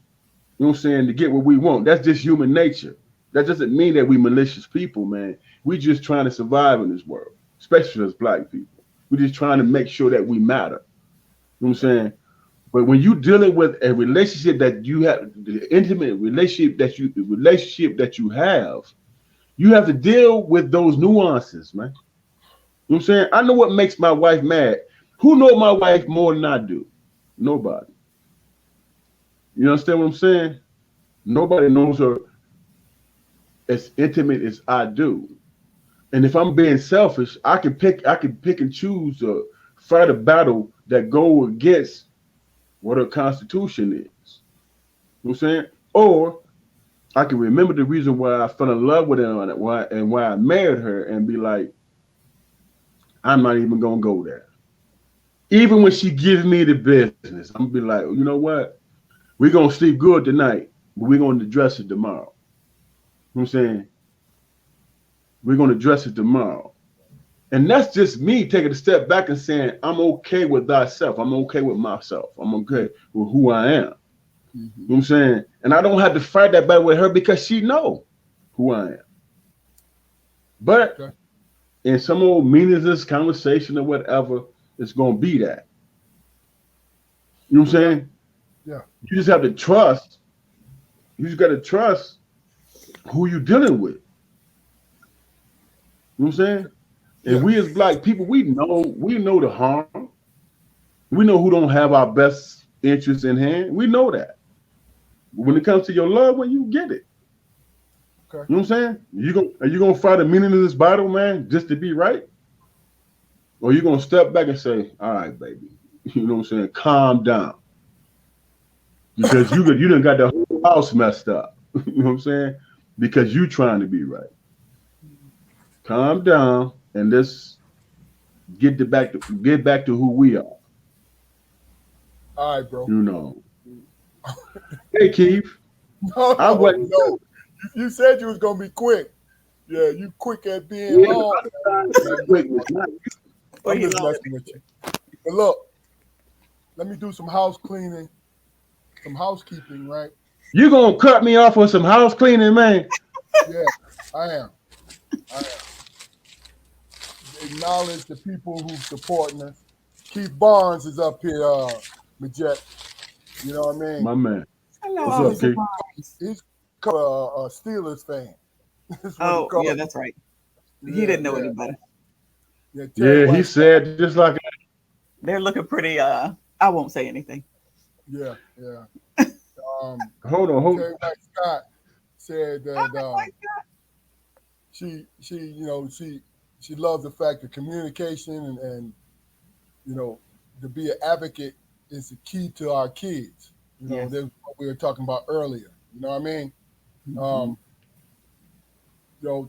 you know what I'm saying, to get what we want. That's just human nature. That doesn't mean that we malicious people, man. We just trying to survive in this world, especially as black people. We're just trying to make sure that we matter. You know what I'm saying? But when you dealing with a relationship that you have, the intimate relationship that you have to deal with those nuances, man. You know what I'm saying? I know what makes my wife mad. Who know my wife more than I do? Nobody. You understand what I'm saying? Nobody knows her as intimate as I do. And if I'm being selfish, I can pick and choose to fight a battle that go against what her constitution is. You know what I'm saying? Or I can remember the reason why I fell in love with her and why I married her and be like, I'm not even gonna go there. Even when she gives me the business, I'm gonna be like, you know what? We're gonna sleep good tonight, but we're gonna address it tomorrow. You know what I'm saying? We're gonna address it tomorrow. And that's just me taking a step back and saying, I'm okay with thyself. I'm okay with myself. I'm okay with who I am. You know what I'm saying? And I don't have to fight that battle with her because she know who I am. But Okay. in some old meaningless conversation or whatever, it's gonna be that. You know what I'm Yeah. saying? Yeah. You just have to trust. You just gotta trust who you dealing with. You know what I'm saying? And Yeah. we as black people, we know the harm. We know who don't have our best interests in hand. We know that. But when it comes to your loved one, you get it. Okay. You know what I'm saying? Are you gonna fight a meaningless battle, man, just to be right? Or you gonna step back and say, all right, baby, you know what I'm saying? Calm down. Because you done got the whole house messed up. You know what I'm saying? Because you trying to be right. Calm down and let's get back to who we are. All right, bro. You know. Hey Keith, No, I no, wasn't no. You said you was gonna be quick. Yeah, you quick at being yeah, long. I'm trying to No, be quick with mine. Well, I'm he just lost. messing with you. But look, let me do some house cleaning, some housekeeping, right? You gonna cut me off with some house cleaning, man? Yeah, I am. I am. Acknowledge the people who supporting us. Keith Barnes is up here, Midgette. You know what I mean? My man. Hello, What's He's up, he's Officer Keith? Barnes. he's a Steelers fan. That's what he Oh, called yeah, me. that's right. He Yeah, didn't know yeah, any better. yeah. Terry Yeah, he White. said just like They're looking pretty. I won't say anything. Yeah, yeah. hold on, hold Terry White Scott said Oh, that that's like she loves the fact of communication and you know, to be an advocate is the key to our kids. You know, Yes. that's what we were talking about earlier. You know what I mean? Mhm. Um,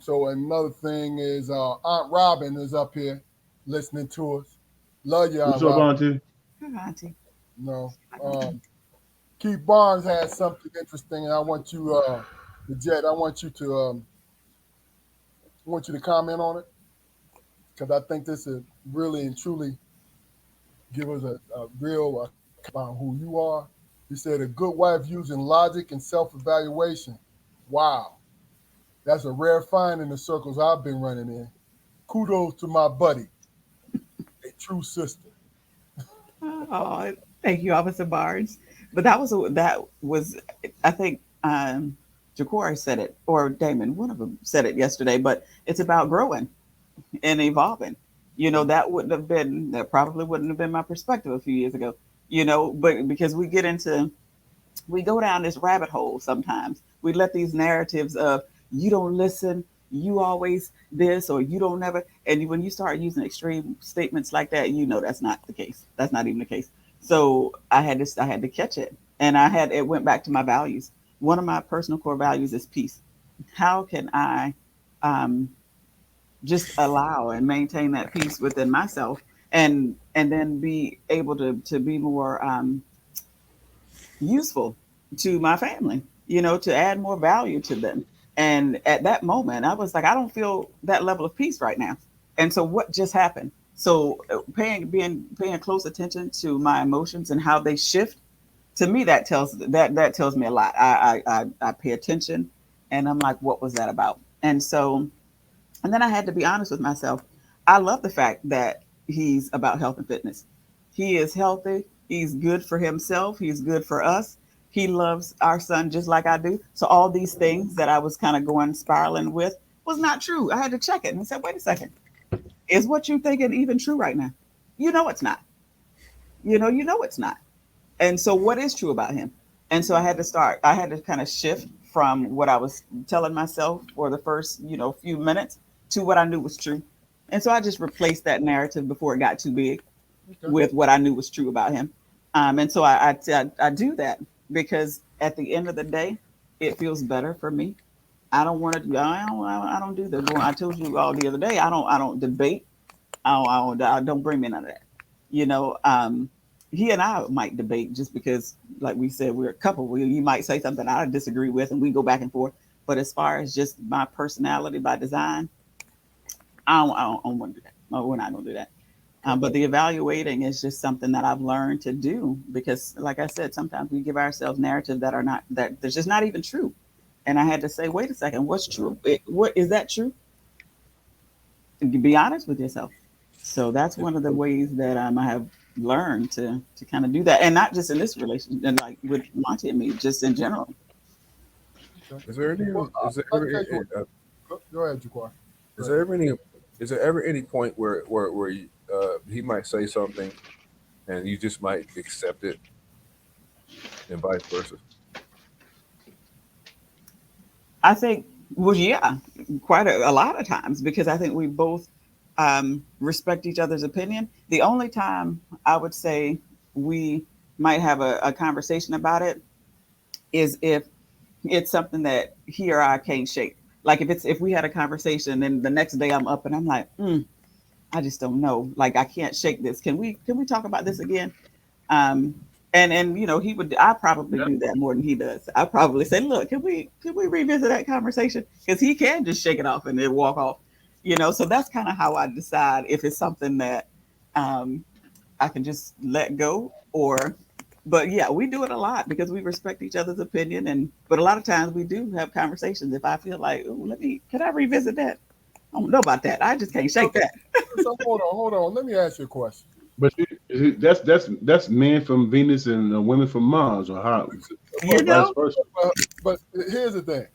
so another thing is Aunt Robin is up here listening to us. Love you, What's Aunt up, Robin. Auntie? Good auntie. You know, I don't know. Keith Barnes has something interesting, and I want you, Jet, I want you to comment on it because I think this is really and truly give us a real about who you are. He said a good wife using logic and self-evaluation. Wow, that's a rare find in the circles I've been running in. Kudos to my buddy, a true sister. Oh, thank you, Officer Barnes. But that was I think Jacori said it or Damon, one of them said it yesterday. But it's about growing and evolving. That probably wouldn't have been my perspective a few years ago. But because we go down this rabbit hole sometimes. We let these narratives of you don't listen, you always this, or you don't never. And when you start using extreme statements like that, that's not the case. That's not even the case. So I had to catch it, and it went back to my values. One of my personal core values is peace. How can I um, just allow and maintain that peace within myself, and then be able to be more useful to my family, to add more value to them. And at that moment, I was like, I don't feel that level of peace right now. And so what just happened? So paying close attention to my emotions and how they shift, to me, that tells me a lot. I pay attention, and I'm like, what was that about? And then I had to be honest with myself. I love the fact that he's about health and fitness. He is healthy. He's good for himself. He's good for us. He loves our son just like I do. So all these things that I was kind of going spiraling with was not true. I had to check it and said, wait a second. Is what you thinking even true right now? It's not. It's not. And so what is true about him? And so I had to kind of shift from what I was telling myself for the first, few minutes to what I knew was true. And so I just replaced that narrative before it got too big Okay. with what I knew was true about him. And so I do that because at the end of the day, it feels better for me. I don't want to. I don't do the. I told you all the other day. I don't debate. I don't bring me none of that. You know, he and I might debate just because, like we said, we're a couple. You might say something I disagree with, and we go back and forth. But as far as just my personality by design, I don't want to do that. No, we're not going to do that. But the evaluating is just something that I've learned to do because, like I said, sometimes we give ourselves narratives that's just not even true. And I had to say, wait a second, what's true? What is that true? Be honest with yourself. So that's one of the ways that I have learned to kind of do that, and not just in this relationship, and like with Monty and me, just in general. Okay. Is there any? Well, Is there I'll ever? tell you what. Go ahead, Jaquar. Go Is ahead. there ever any? Is there ever any point where he might say something and you just might accept it, and vice versa? I think, well, yeah, quite a lot of times because I think we both respect each other's opinion. The only time I would say we might have a conversation about it is if it's something that he or I can't shake. Like if we had a conversation and the next day I'm up and I'm like, I just don't know. Like I can't shake this. Can we talk about this again? Um, and I probably Yeah. do that more than he does. I probably say, look, can we revisit that conversation? Because he can just shake it off and then walk off. So that's kind of how I decide if it's something that um, I can just let go or. But yeah, we do it a lot because we respect each other's opinion, but a lot of times we do have conversations. If I feel like, oh, can I revisit that? I don't know about that. I just can't shake So, that. so hold on. Let me ask you a question. But that's men from Venus and women from Mars, or how, You But or but vice know, versa. but here's the thing.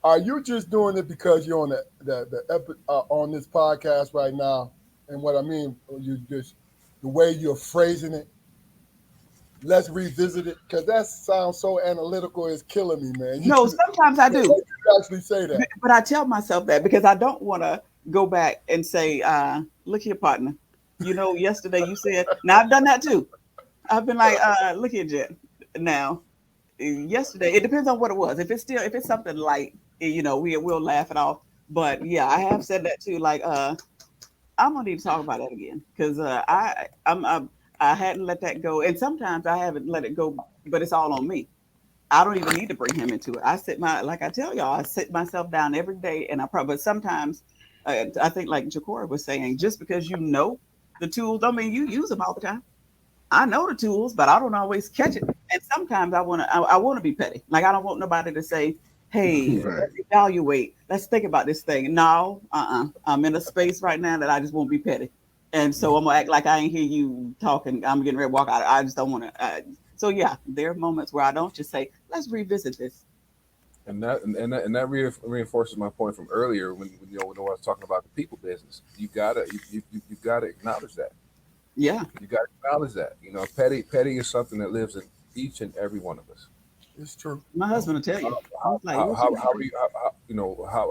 Are you just doing it because you're on on this podcast right now? And what I mean, you just the way you're phrasing it. Let's revisit it because that sounds so analytical. It's killing me, man. no, sometimes I do. You actually say that. But I tell myself that because I don't want to go back and say, look here, partner. Yesterday you said, now I've done that too. I've been like, look here, Jet. Now, yesterday, it depends on what it was. If it's something light, we'll laugh it off. But yeah, I have said that too. Like, I'm gonna need to talk about that again because I hadn't let that go, and sometimes I haven't let it go, but it's all on me. I don't even need to bring him into it. Like I tell y'all, I sit myself down every day, and but sometimes I think like Jacora was saying, just because you know the tools, don't mean you use them all the time. I know the tools, but I don't always catch it. And sometimes I want to be petty. Like I don't want nobody to say, "Hey, Right. let's evaluate. Let's think about this thing." No, I'm in a space right now that I just won't be petty, and so I'm gonna act like I ain't hear you talking. I'm getting ready to walk out. I just don't want to. So yeah, there are moments where I don't just say, "Let's revisit this." And that reinforces my point from earlier when I was talking about the people business. You gotta acknowledge that. Yeah, You gotta acknowledge that. Petty is something that lives in each and every one of us. It's true. my husband will tell you. How He's like, how, "What how, you how are you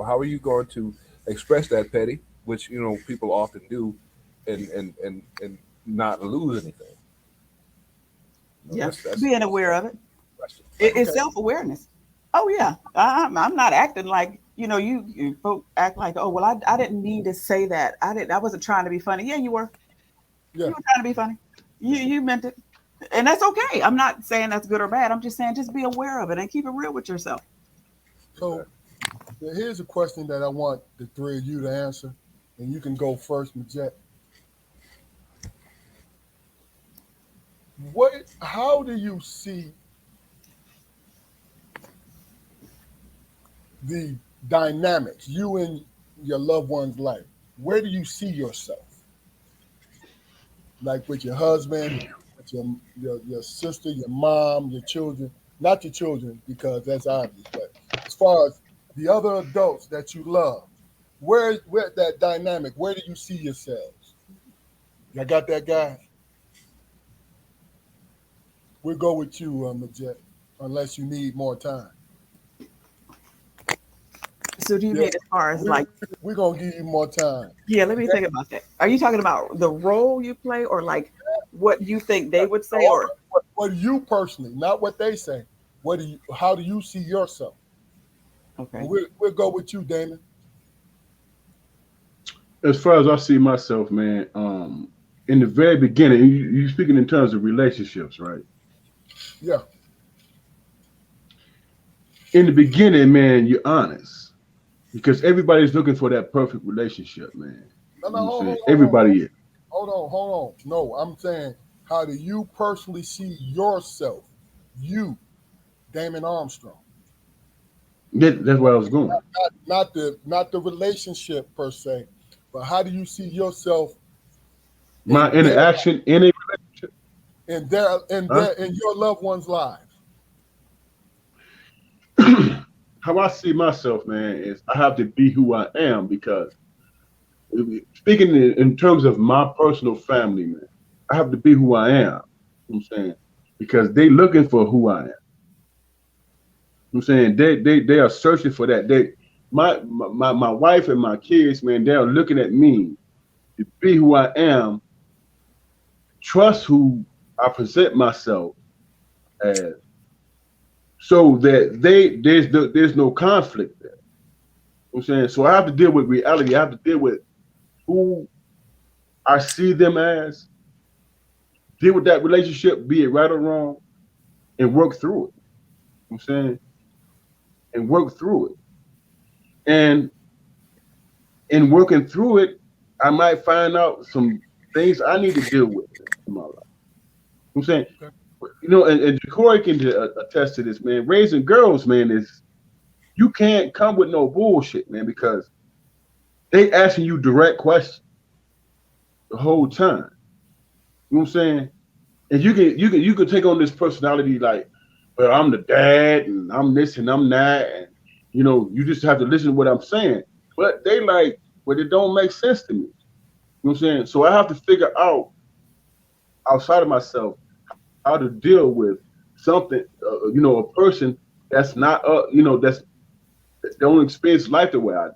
how are you going to express that petty, which people often do, and not lose anything? Yeah, That's being aware of it. the question. It's Okay. self-awareness. Oh yeah, I'm not acting like you folk act like, oh well, I didn't mean to say that. I wasn't trying to be funny. Yeah, you were. Yeah. You were trying to be funny. You meant it, and that's okay. I'm not saying that's good or bad. I'm just saying just be aware of it and keep it real with yourself. So here's a question that I want the three of you to answer, and you can go first, Majette. How do you see the dynamics, you and your loved one's life? Where do you see yourself? Like with your husband, with your sister, your mom, your children. Not your children, because that's obvious, but as far as the other adults that you love, where that dynamic, where do you see yourselves? I got that, guy. We'll go with you, Majette, unless you need more time. So do you Yeah, mean as far as like, we're gonna give you more time. yeah? Let me think about that. Are you talking about the role you play, or like what you think they would say, or What do you personally, not what they say. What do you? How do you see yourself? okay? We'll go with you, Damon. As far as I see myself, man, in the very beginning, you speaking in terms of relationships, right? Yeah. In the beginning, man, you're honest because everybody's looking for that perfect relationship, man. No, You know no, what I'm saying? hold Everybody is. hold on. No, I'm saying, how do you personally see yourself? You, Damon Armstrong. That's where I was going. Not the relationship per se, but how do you see yourself My in their interaction in a relationship, huh? in your loved ones' lives? How I see myself, man, is I have to be who I am because speaking in terms of my personal family, man, I have to be who I am. You know what I'm saying? Because they looking for who I am. You know what I'm saying they are searching for that. My wife and my kids, man, they are looking at me to be who I am, trust who I present myself as, so that there's no conflict there. You know what I'm saying? So I have to deal with reality. I have to deal with who I see them as, deal with that relationship, be it right or wrong, and work through it. You know what I'm saying? And work through it. And in working through it, I might find out some things I need to deal with in my life. You know what I'm saying? Okay. And Corey can attest to this, man. Raising girls, man, is you can't come with no bullshit, man, because they asking you direct questions the whole time. You know what I'm saying? And you can take on this personality like, well, I'm the dad and I'm this and I'm that, and you just have to listen to what I'm saying. But they like, well, it don't make sense to me. You know what I'm saying? So I have to figure out outside of myself how to deal with something, a person that's not, that's they don't experience life the way I do.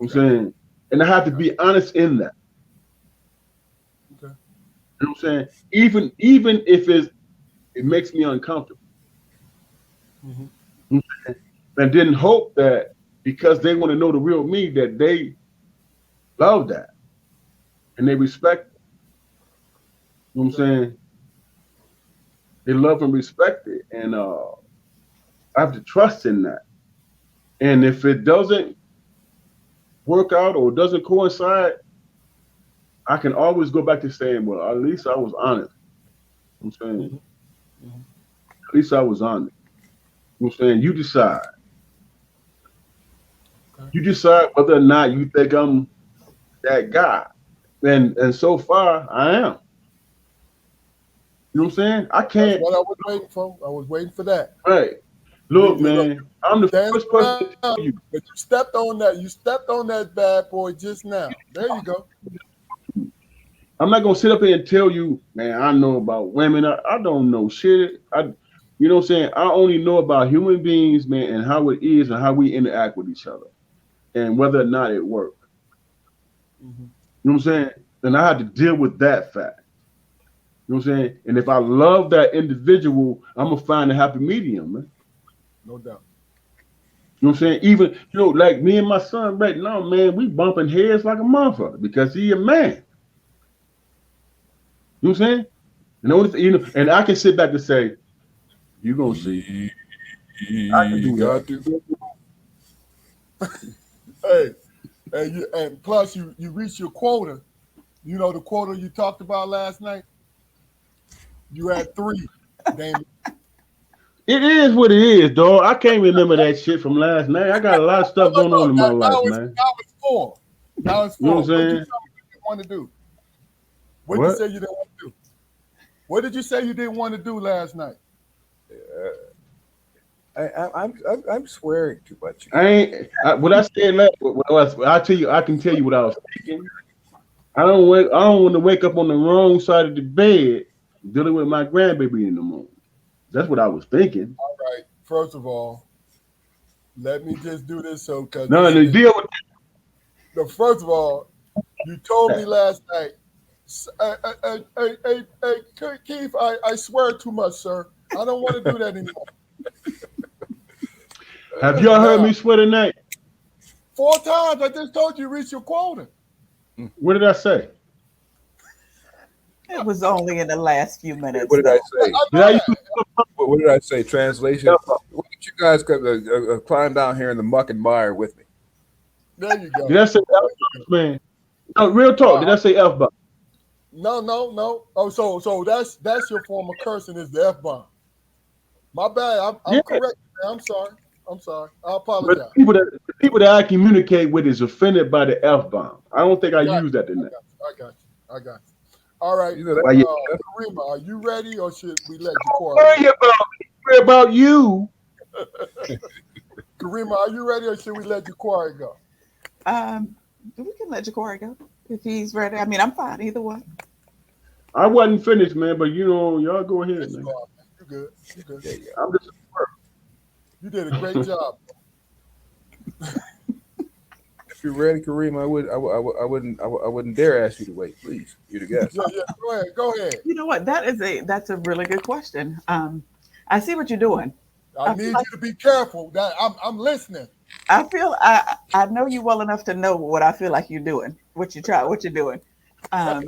You know what I'm saying? And I have to be honest in that. You know what I'm saying? Even if it makes me uncomfortable. Mm-hmm. And then hope that because they want to know the real me, that they love that and they respect it. You know what I'm saying? They love and respect it. And I have to trust in that. And if it doesn't work out or doesn't coincide, I can always go back to saying, well, at least I was honest. You know what I'm saying? Mm-hmm. At least I was honest. You know what I'm saying? You decide. Okay. You decide whether or not you think I'm that guy. And so far I am. You know what I'm saying? I That's can't. what I was waiting for. I was waiting for that. Hey, You, look, you look, man, I'm the danced first person to around, tell you. but you stepped on that. You stepped on that bad boy just now. There you go. I'm not gonna sit up here and tell you, man, I know about women. I don't know shit. You know what I'm saying? I only know about human beings, man, and how it is and how we interact with each other and whether or not it works. Mm-hmm. You know what I'm saying? And I had to deal with that fact. You know what I'm saying? And if I love that individual, I'm gonna find a happy medium, man. No doubt. You know what I'm saying? Even, like me and my son right now, man, we bumping heads like a motherfucker because he a man. You know what I'm saying? And the only thing, and I can sit back and say, you gonna see. I can You do that. got to. Hey, and plus you reached your quota. You know the quota you talked about last night. You had three. Damn. It is what it is, dog. I can't remember that shit from last night. I got a lot of No, stuff no, going no. on in my life, man. Now it's four. Now it's You know four. what I'm What did you saying? tell me you didn't want to do? What did you What? say you didn't want to do? What did you say you didn't want to do last night? I'm swearing too much I again. ain't. What I said last. I tell you. I can tell you what I was thinking. I don't want to wake up on the wrong side of the bed dealing with my grandbaby in the morning. That's what I was thinking. All right. First of all, let me just do this so because No, this the is deal with the first of all, you told me that. last night. Keith, I swear too much, sir. I don't want to do that anymore. Have y'all heard Now, me swear tonight? 4 times I just told you reach your quota. What did I say? It was only in the last few What minutes, did I though. I say? Did I know use that. What did I say? Translation. Why don't you guys climb down here in the muck and mire with me? There you go. Did I say F There you go. bombs, man? No, real talk. Did I say F bomb? No, no, no. Oh, so that's your form of cursing is the F bomb. My bad. I'm Yeah. correct. Man. I'm sorry. I'm sorry. I But apologize. the people that I communicate with is offended by the F bomb. I don't think I Got use that you. tonight. I got you. I got you. All right. You know that. Why you That's Karima, are you ready or should we let Jacori worry about me? Worry about you. go? Karima, are you ready or should we let Jacori go? Um, we can let Ja'Cory go if he's ready. I mean, I'm fine either way. I wasn't finished, man, but y'all go ahead, Yes, you man. are. Man. You good. You good. there you go. I'm just You did a great job. If you're ready, Kareem, I wouldn't dare ask you to wait. Please, you're the guest. Yeah, yeah. Go ahead. Go ahead. You know what? That's a really good question. I see what you're doing. I I feel need like you to be careful. That I'm listening. I know you well enough to know what I feel like you're doing. What you're doing. Um,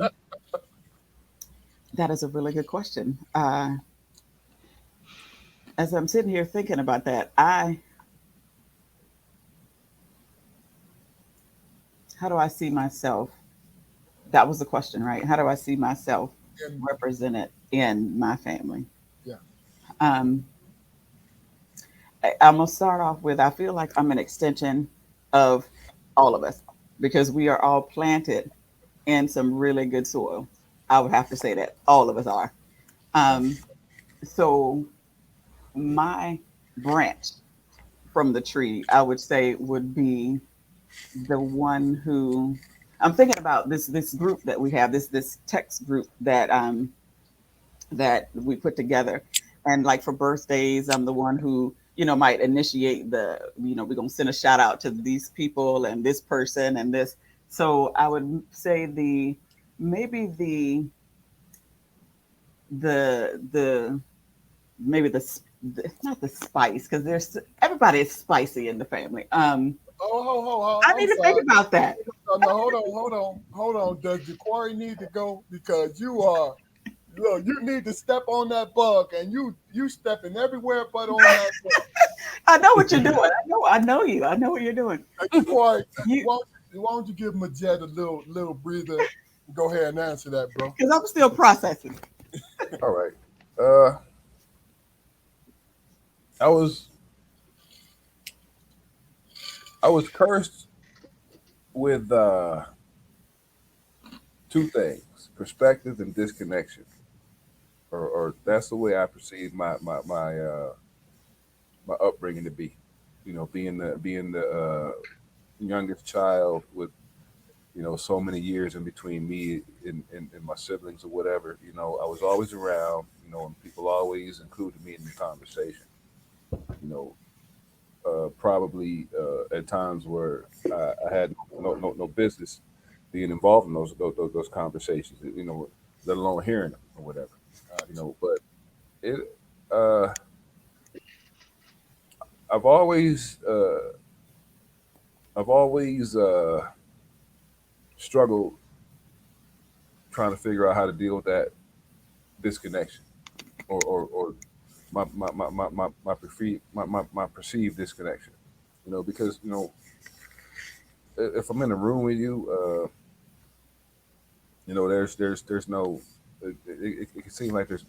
that is a really good question. As I'm sitting here thinking about that, how do I see myself? That was the question, right? How do I see myself And represented in my family? yeah, Um, I'm gonna start off with I feel like I'm an extension of all of us because we are all planted in some really good soil. I would have to say that all of us are. Um, so my branch from the tree, I would say, would be the one who I'm thinking about this group that we have this text group that we put together. And like for birthdays, I'm the one who, might initiate we're going to send a shout out to these people and this person and this. So I would say maybe the the maybe not the spice, because there's everybody is spicy in the family. I I'm need to think sorry. about that. No, hold on. Does Jaquari need to go? Because you are, look, you need to step on that bug, and you stepping everywhere but on that bug. I know what you're doing. I know you. I know what you're doing. Hey, Jaquari, You why don't you give Majed a little breather? Go ahead and answer that, bro. because I'm still processing. All right. Uh, I was I was cursed with two things: perspective and disconnection, or that's the way I perceive my upbringing to be. You know, being the youngest child with so many years in between me and my siblings or whatever. I was always around. And people always included me in the conversation. You know, probably at times where I had no business being involved in those conversations. Let alone hearing them or whatever. But it. Uh, I've always I've always struggled trying to figure out how to deal with that disconnection or my perceived disconnection. Because if I'm in a room with you, there's no. It can seem like there's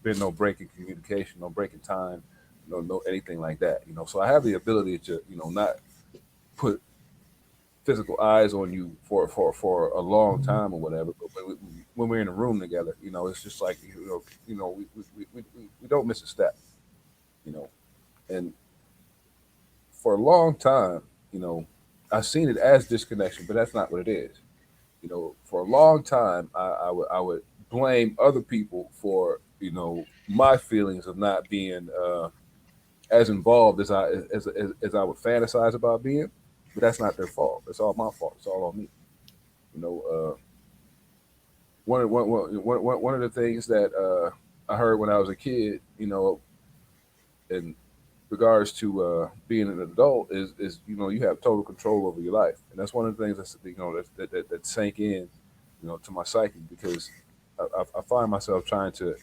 been no break in communication, no break in time, no anything like that. So I have the ability to not put physical eyes on you for a long time or whatever. But when we're in a room together, it's just like we don't miss a step. You know, and for a long time, I've seen it as disconnection, but that's not what it is. For a long time, I would blame other people for my feelings of not being as involved as I would fantasize about being, but that's not their fault. It's all my fault. It's all on me. You know, one of the things that I heard when I was a kid, in regards to being an adult, is you have total control over your life, and that's one of the things that sank in, to my psyche because I find myself trying to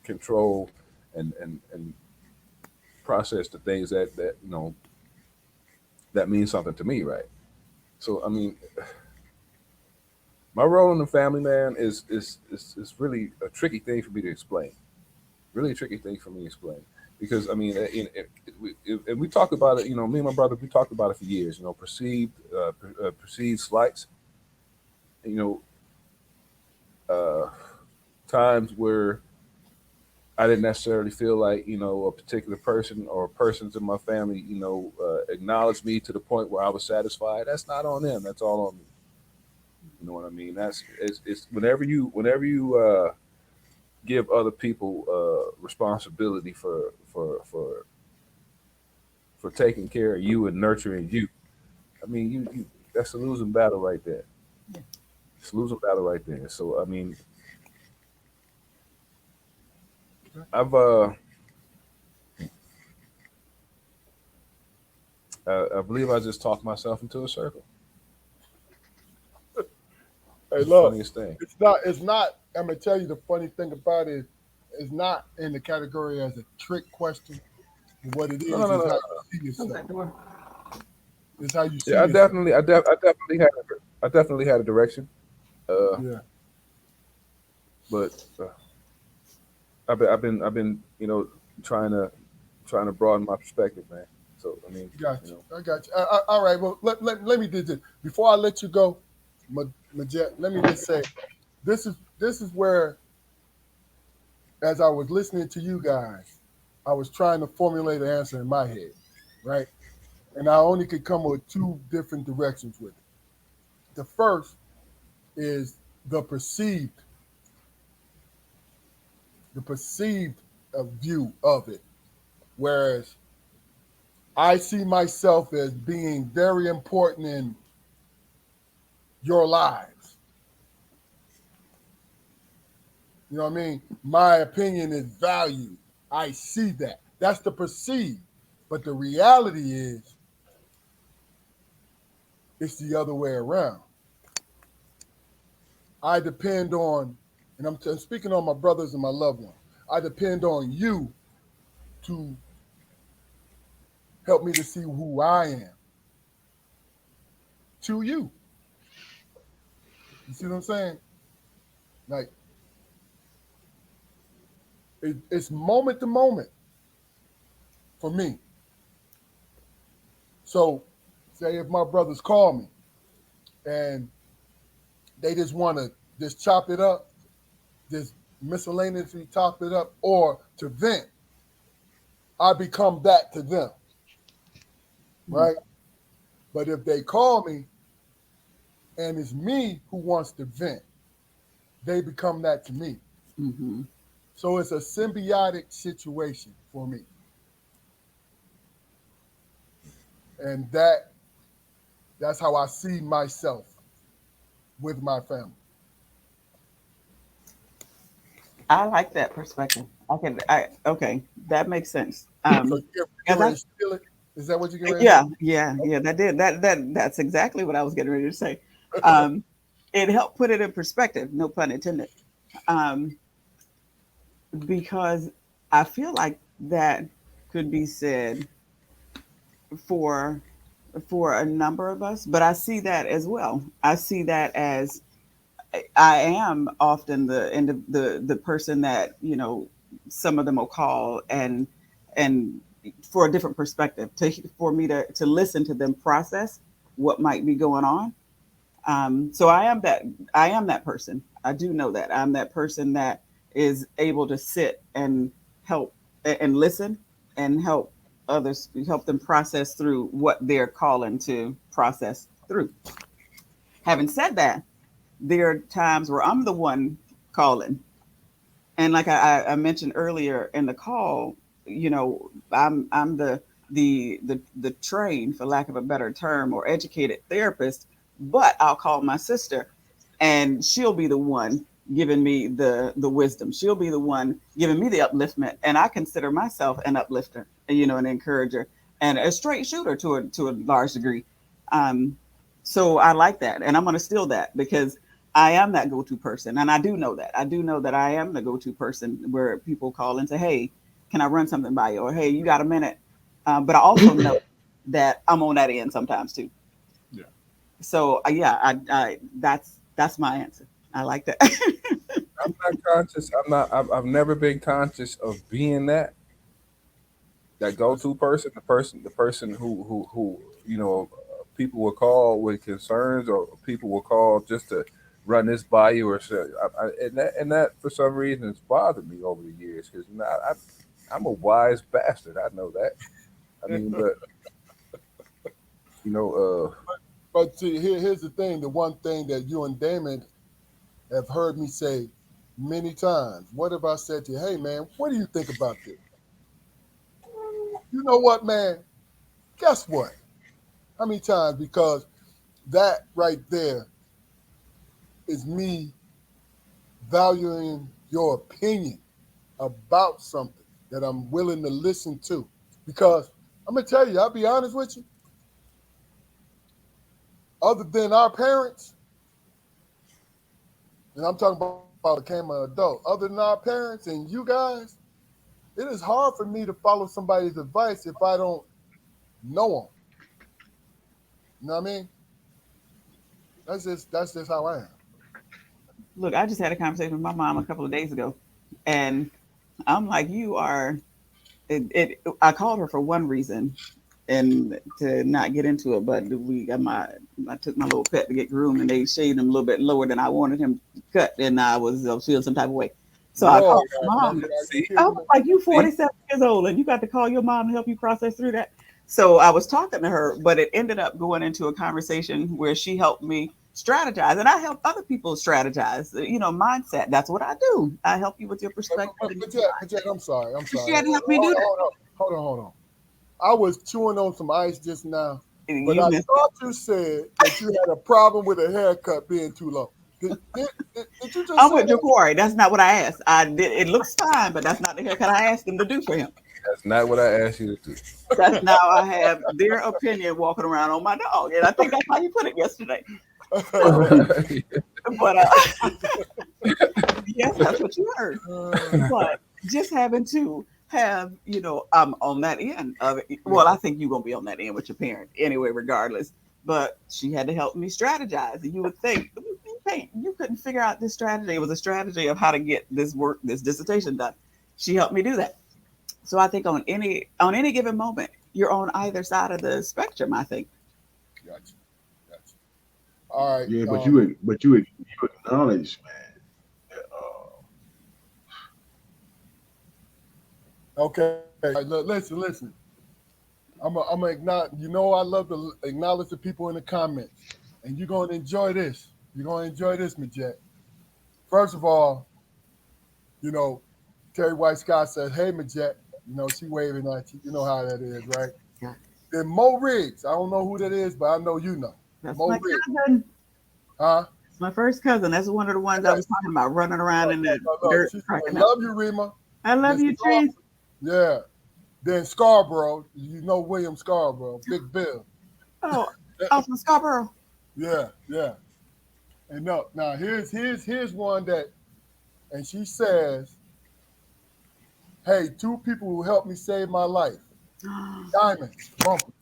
control and process the things that means something to me, right? So I mean, my role in the family, man, is really a tricky thing for me to explain. Really a tricky thing for me to explain because I mean, and we talked about it. Me and my brother, we talked about it for years. Perceived slights. You know, times where I didn't necessarily feel like a particular person or persons in my family acknowledged me to the point where I was satisfied. That's not on them. That's all on me. You know what I mean? It's whenever you give other people responsibility for taking care of you and nurturing you. I mean, you that's a losing battle right there. It's a losing battle right there. So I mean, I've I believe I just talked myself into a circle. Hey, It's the look, funniest thing. it's not. I'm gonna tell you the funny thing about it. It's not in the category as a trick question. What it No, no, no, is no, how no. you see Close yourself. that door. It's how you see Yeah, yourself. I definitely had a direction. Uh, Yeah, but I've been trying to broaden my perspective, man. So I mean, got you know, you. I got you. All right. Well, let me do this before I let you go, Majet. Let me just say this is where, as I was listening to you guys, I was trying to formulate an answer in my head, right? And I only could come with two different directions with it. The first is the perceived, the perceived view of it, whereas I see myself as being very important in your lives. You know what I mean? My opinion is valued. I see that. That's the perceived. But the reality is, it's the other way around. I depend on, and I'm speaking on my brothers and my loved ones. I depend on you to help me to see who I am to you. You see what I'm saying? Like it's moment to moment for me. So, say if my brothers call me and they just want to just chop it up, just miscellaneously chop it up, or to vent, I become that to them, right? But if they call me and it's me who wants to vent, they become that to me. Mm-hmm. So it's a symbiotic situation for me. And that's how I see myself with my family. I like that perspective. Okay, that makes sense. So you get And ready that's to steal it? Is that what you get ready to yeah, do? yeah. That's exactly what I was getting ready to say. Um, it helped put it in perspective, no pun intended. Um, because I feel like that could be said for a number of us, but I see that as well. I see that as I am often the person that some of them will call and for a different perspective for me to listen to them process what might be going on. So I am that person. I do know that I'm that person that is able to sit and help and listen and help them process through what they're calling to process through. Having said that, there are times where I'm the one calling. And like I mentioned earlier in the call, I'm the trained, for lack of a better term, or educated therapist, but I'll call my sister and she'll be the one giving me the wisdom. She'll be the one giving me the upliftment. And I consider myself an uplifter, an encourager and a straight shooter to a large degree. Um, so I like that. And I'm gonna steal that because I am that go-to person. And I do know that. I do know that I am the go-to person where people call and say, hey, can I run something by you? Or hey, you got a minute? But I also know that I'm on that end sometimes too. Yeah. So yeah, I that's my answer. I like that. I'm not conscious. I'm not. I've never been conscious of being that go-to person. The person who people will call with concerns, or people will call just to run this by you, or so. And that for some reason has bothered me over the years because I'm a wise bastard. I know that. I mean, but you know, But see, here's the thing. The one thing that you and Damon have heard me say many times. What if I said to you, hey, man, what do you think about this? You know what, man? Guess what? How many times? Because that right there is me valuing your opinion about something that I'm willing to listen to. Because I'm going to tell you, I'll be honest with you, other than our parents, and I'm talking about became an adult, other than our parents and you guys, it is hard for me to follow somebody's advice if I don't know them. You know what I mean? That's just how I am. Look, I just had a conversation with my mom a couple of days ago, and I'm like, you are. I called her for one reason, and to not get into it, but I took my little pet to get groomed, and they shaved him a little bit lower than I wanted him to cut, and I was feeling some type of way. So I Lord, called my mom. see, I was like, you see, 47 years old, and you got to call your mom to help you process through that. So I was talking to her, but it ended up going into a conversation where she helped me strategize, and I help other people strategize. Mindset. That's what I do. I help you with your but, perspective. but, but, Jet, but Jet, I'm sorry. I'm She sorry. had to help me Hold do on, that. hold on. I was chewing on some ice just now, but You I missed it. thought you said that you had a problem with a haircut being too low. Did you just I'm say with that? Ja'Cory. That's not what I asked. I did. It looks fine, but that's not the haircut I asked him to do for him. That's not what I asked you to do. That's now I have their opinion walking around on my dog, and I think that's how you put it yesterday. But yes, that's what you heard. But just having to have, I'm on that end of it. Well, I think you're gonna be on that end with your parent anyway, regardless. But she had to help me strategize, and you would think you couldn't figure out this strategy. It was a strategy of how to get this dissertation done. She helped me do that. So I think on any given moment, you're on either side of the spectrum. I think. Gotcha. All right. Yeah, but you acknowledge, man. Okay. All right, listen. I'm a acknowledge. I love to acknowledge the people in the comments, and you're gonna enjoy this. You're gonna enjoy this, Midgette. First of all, Terry White Scott said, "Hey, Midgette." She waving at you. You know how that is, right? Yeah. Then Mo Riggs. I don't know who that is, but I know you know. That's Mo my Riggs. cousin. Huh? It's my first cousin. That's one of the ones I was talking about, running around in the dirt, She said, cracking I up. love you, Rima. I love Then you, Trees. Yeah. Then Scarborough. William Scarborough. Big Bill. Oh, from Scarborough. Yeah. And no, now here's one that, and she says, "Hey, two people who helped me save my life. Diamond, Bumper.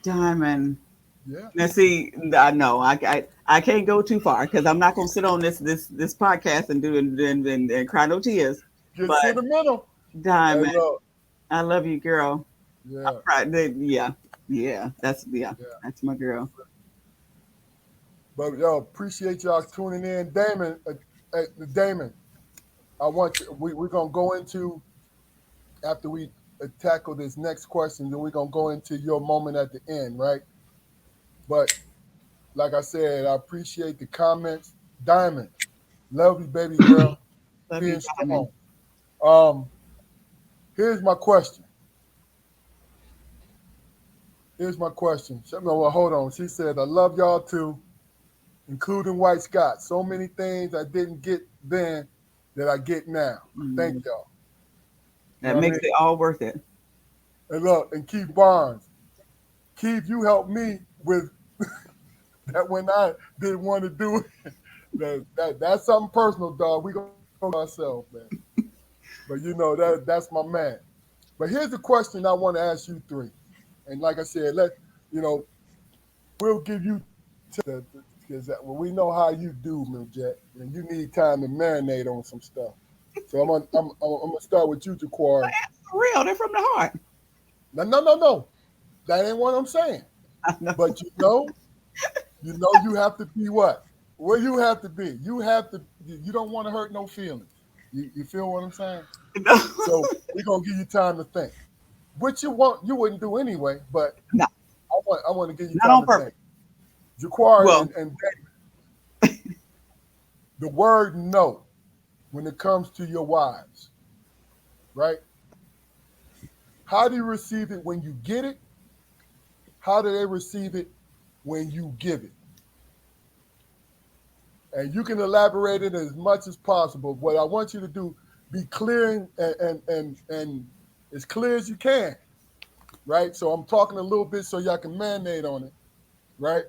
Diamond. Yeah. Now, see, I know I can't go too far because I'm not gonna sit on this podcast and do and cry no tears. Get But sentimental. Diamond, Hey, look. I love you, girl. Yeah. That's my girl. But appreciate y'all tuning in, Damon. Damon, I want you. We're gonna go into after we tackle this next question, then we're gonna go into your moment at the end, right? But like I said, I appreciate the comments. Diamond, love you, baby girl. Love Being you, Diamond. strong. Here's my question. Well, hold on. She said, I love y'all too, including White Scott. So many things I didn't get then that I get now. Thank y'all. That makes it all worth it. And look, and Keith Barnes. Keith, you helped me with that when I didn't want to do it. That's something personal, dog. We gonna go ourselves, man. But that's my man. But here's the question I want to ask you three. And like I said, we'll give you because we know how you do, Midgette, and you need time to marinate on some stuff. So I'm gonna start with you, Ja'Cory. For real, they're from the heart. No. That ain't what I'm saying. But you have to be what? What you have to be. You don't want to hurt no feelings. You feel what I'm saying? No. So we're gonna give you time to think. Which you wouldn't do anyway, but no. I want to give you Not time on to purpose. think. Ja'Cory Well, and David. The word no when it comes to your wives, right? How do you receive it when you get it? How do they receive it when you give it? And you can elaborate it as much as possible. What I want you to do, be clear and as clear as you can, right? So I'm talking a little bit so y'all can marinate on it, right?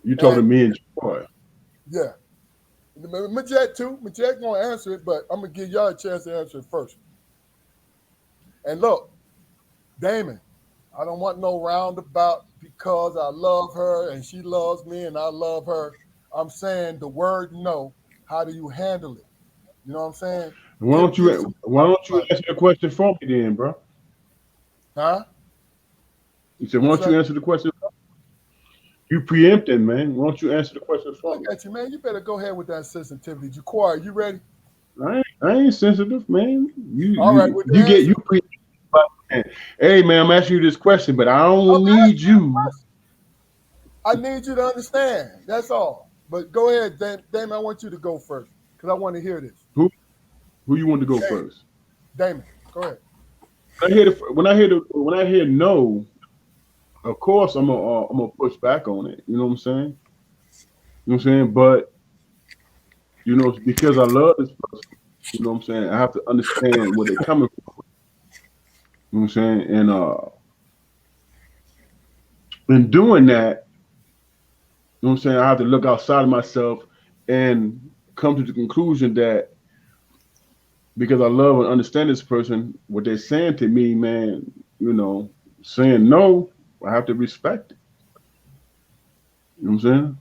You talking to me and Joy. Yeah. Midgette too. Midgette gonna answer it, but I'm gonna give y'all a chance to answer it first. And look, Damon, I don't want no roundabout because I love her and she loves me and I love her. I'm saying the word no. How do you handle it? You know what I'm saying? Why don't you answer the question for me then, bro? Huh? He said, why don't you answer the question? You preempting, man. Why don't you answer the question for me? Look at you, man. You better go ahead with that sensitivity. Ja'Cory, you ready? I ain't sensitive, man. You preempting. Hey, man, I'm asking you this question, but I don't need you. I need you to understand. That's all. But go ahead, Damon. I want you to go first because I want to hear this. Who you want to go first? Damon, go ahead. When I hear no, of course I'm gonna push back on it. You know what I'm saying? But You know, because I love this person. You know what I'm saying? I have to understand where they're coming from. You know what I'm saying? And in doing that, you know what I'm saying, I have to look outside of myself and come to the conclusion that because I love and understand this person, what they're saying to me, man, you know, saying no, I have to respect it. You know what I'm saying?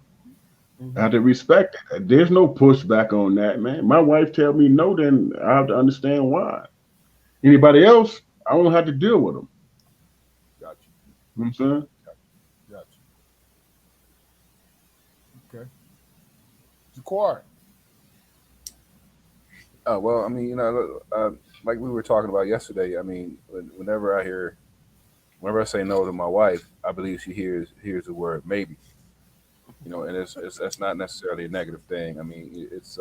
I Mm-hmm. have to respect it. There's no pushback on that, man. My wife tell me no, then I have to understand why. Anybody else, I don't have to deal with them. Got you. You know what I'm saying? Got you. Okay. Jaquari. Well, I mean, like we were talking about yesterday. I mean, whenever I say no to my wife, I believe she hears the word maybe. And it's that's not necessarily a negative thing. I mean, it's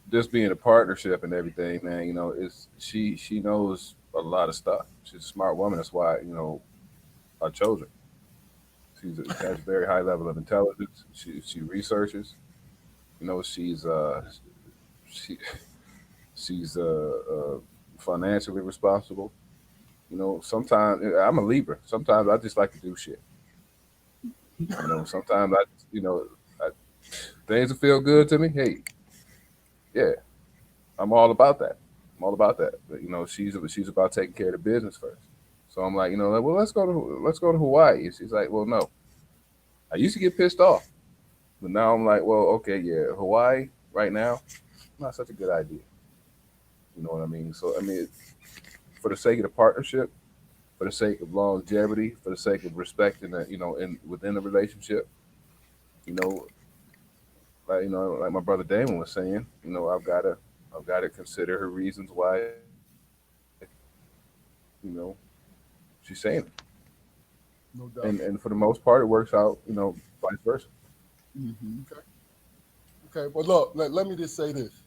just being a partnership and everything, man. It's she knows a lot of stuff. She's a smart woman. That's why I chose her. She has a very high level of intelligence. She researches. She's she she's financially responsible. Sometimes I'm a Libra. Sometimes I just like to do shit. Sometimes I, things that feel good to me. Hey, yeah, I'm all about that. I'm all about that. But she's about taking care of the business first. So I'm like, like, well, let's go to Hawaii. She's like, well, no. I used to get pissed off, but now I'm like, well, okay, yeah, Hawaii right now, not such a good idea. You know what I mean? So I mean, for the sake of the partnership, for the sake of longevity, for the sake of respecting that, in within the relationship, you know, like my brother Damon was saying, I've gotta consider her reasons why, you know, she's saying it. No doubt. And for the most part, it works out, vice versa. Hmm. Okay. Okay. Well, look, let me just say this.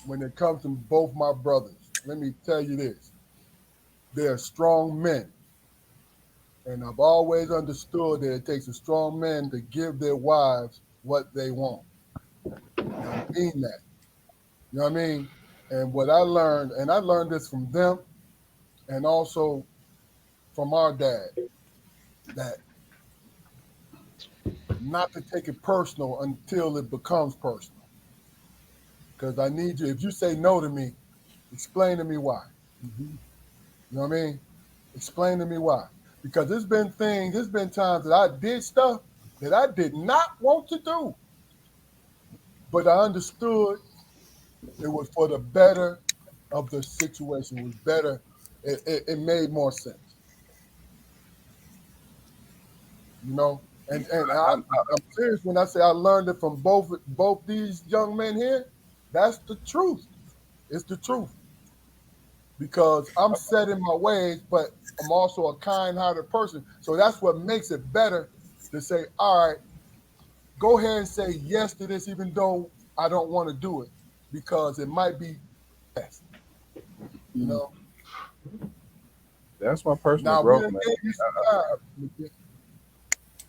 When it comes to both my brothers, let me tell you this. They're strong men. And I've always understood that it takes a strong man to give their wives what they want. And I mean that. You know what I mean? And what I learned, and I learned this from them and also from our dad, that not to take it personal until it becomes personal. Because I need you, if you say no to me, explain to me why. Hmm. You know what I mean? Explain to me why. Because there's been times that I did stuff that I did not want to do, but I understood it was for the better of the situation. It was better. It made more sense, you know. I'm serious when I say I learned it from both these young men here. That's the truth. It's the truth because I'm set in my ways, but I'm also a kind-hearted person. So that's what makes it better to say, all right, go ahead and say yes to this, even though I don't want to do it, because it might be best, you know. That's my personal Now we growth, done man. gave you some time.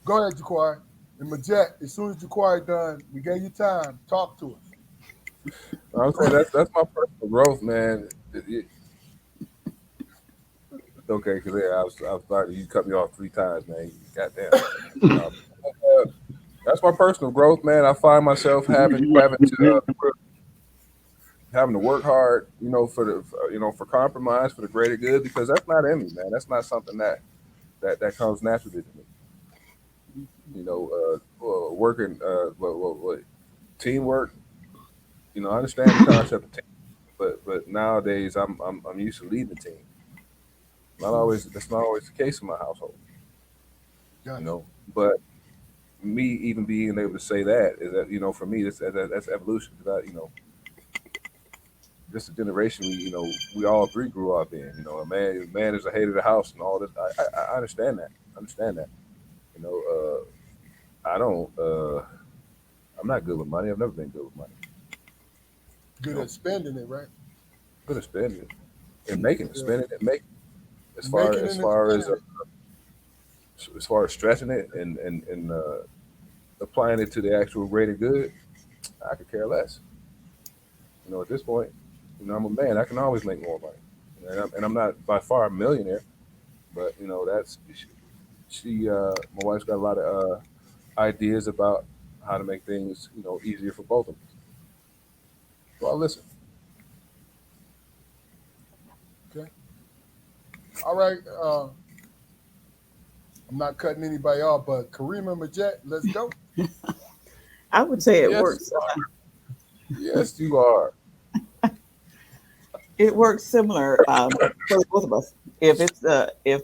Go ahead, Jaquari. And Majette, as soon as Jaquari done, we gave you time. Talk to us. I'm saying that's my personal growth, man. Okay, because I was about you cut me off 3 times, man. Goddamn. Uh, that's my personal growth, man. I find myself having You having to ain't having to work hard, for compromise for the greater good, because that's not in me, man. That's not something that comes naturally to me. Working, what teamwork. I understand the concept of team, but nowadays I'm used to leading the team. Not always That's not always the case in my household. you Gotcha. know. But me even being able to say that is that for me that's evolution. Because just a generation we all three grew up in. A man is a head of the house and all this. I understand that. I understand that. You know, I don't. I'm not good with money. I've never been good with money. You Good know, at spending it, right? good at spending it and making it, Yeah. spending it, making it. As far Making it as and far as spending it. as far as stretching it and applying it to the actual greater good, I could care less. At this point, I'm a man. I can always make more money, and I'm not by far a millionaire, but that's my wife's got a lot of ideas about how to make things easier for both of us. So I'll listen. Okay. All right. I'm not cutting anybody off, but Karimah Midgette, let's go. I would say it Yes, works. you are. Yes, you are. It works similar for both of us. If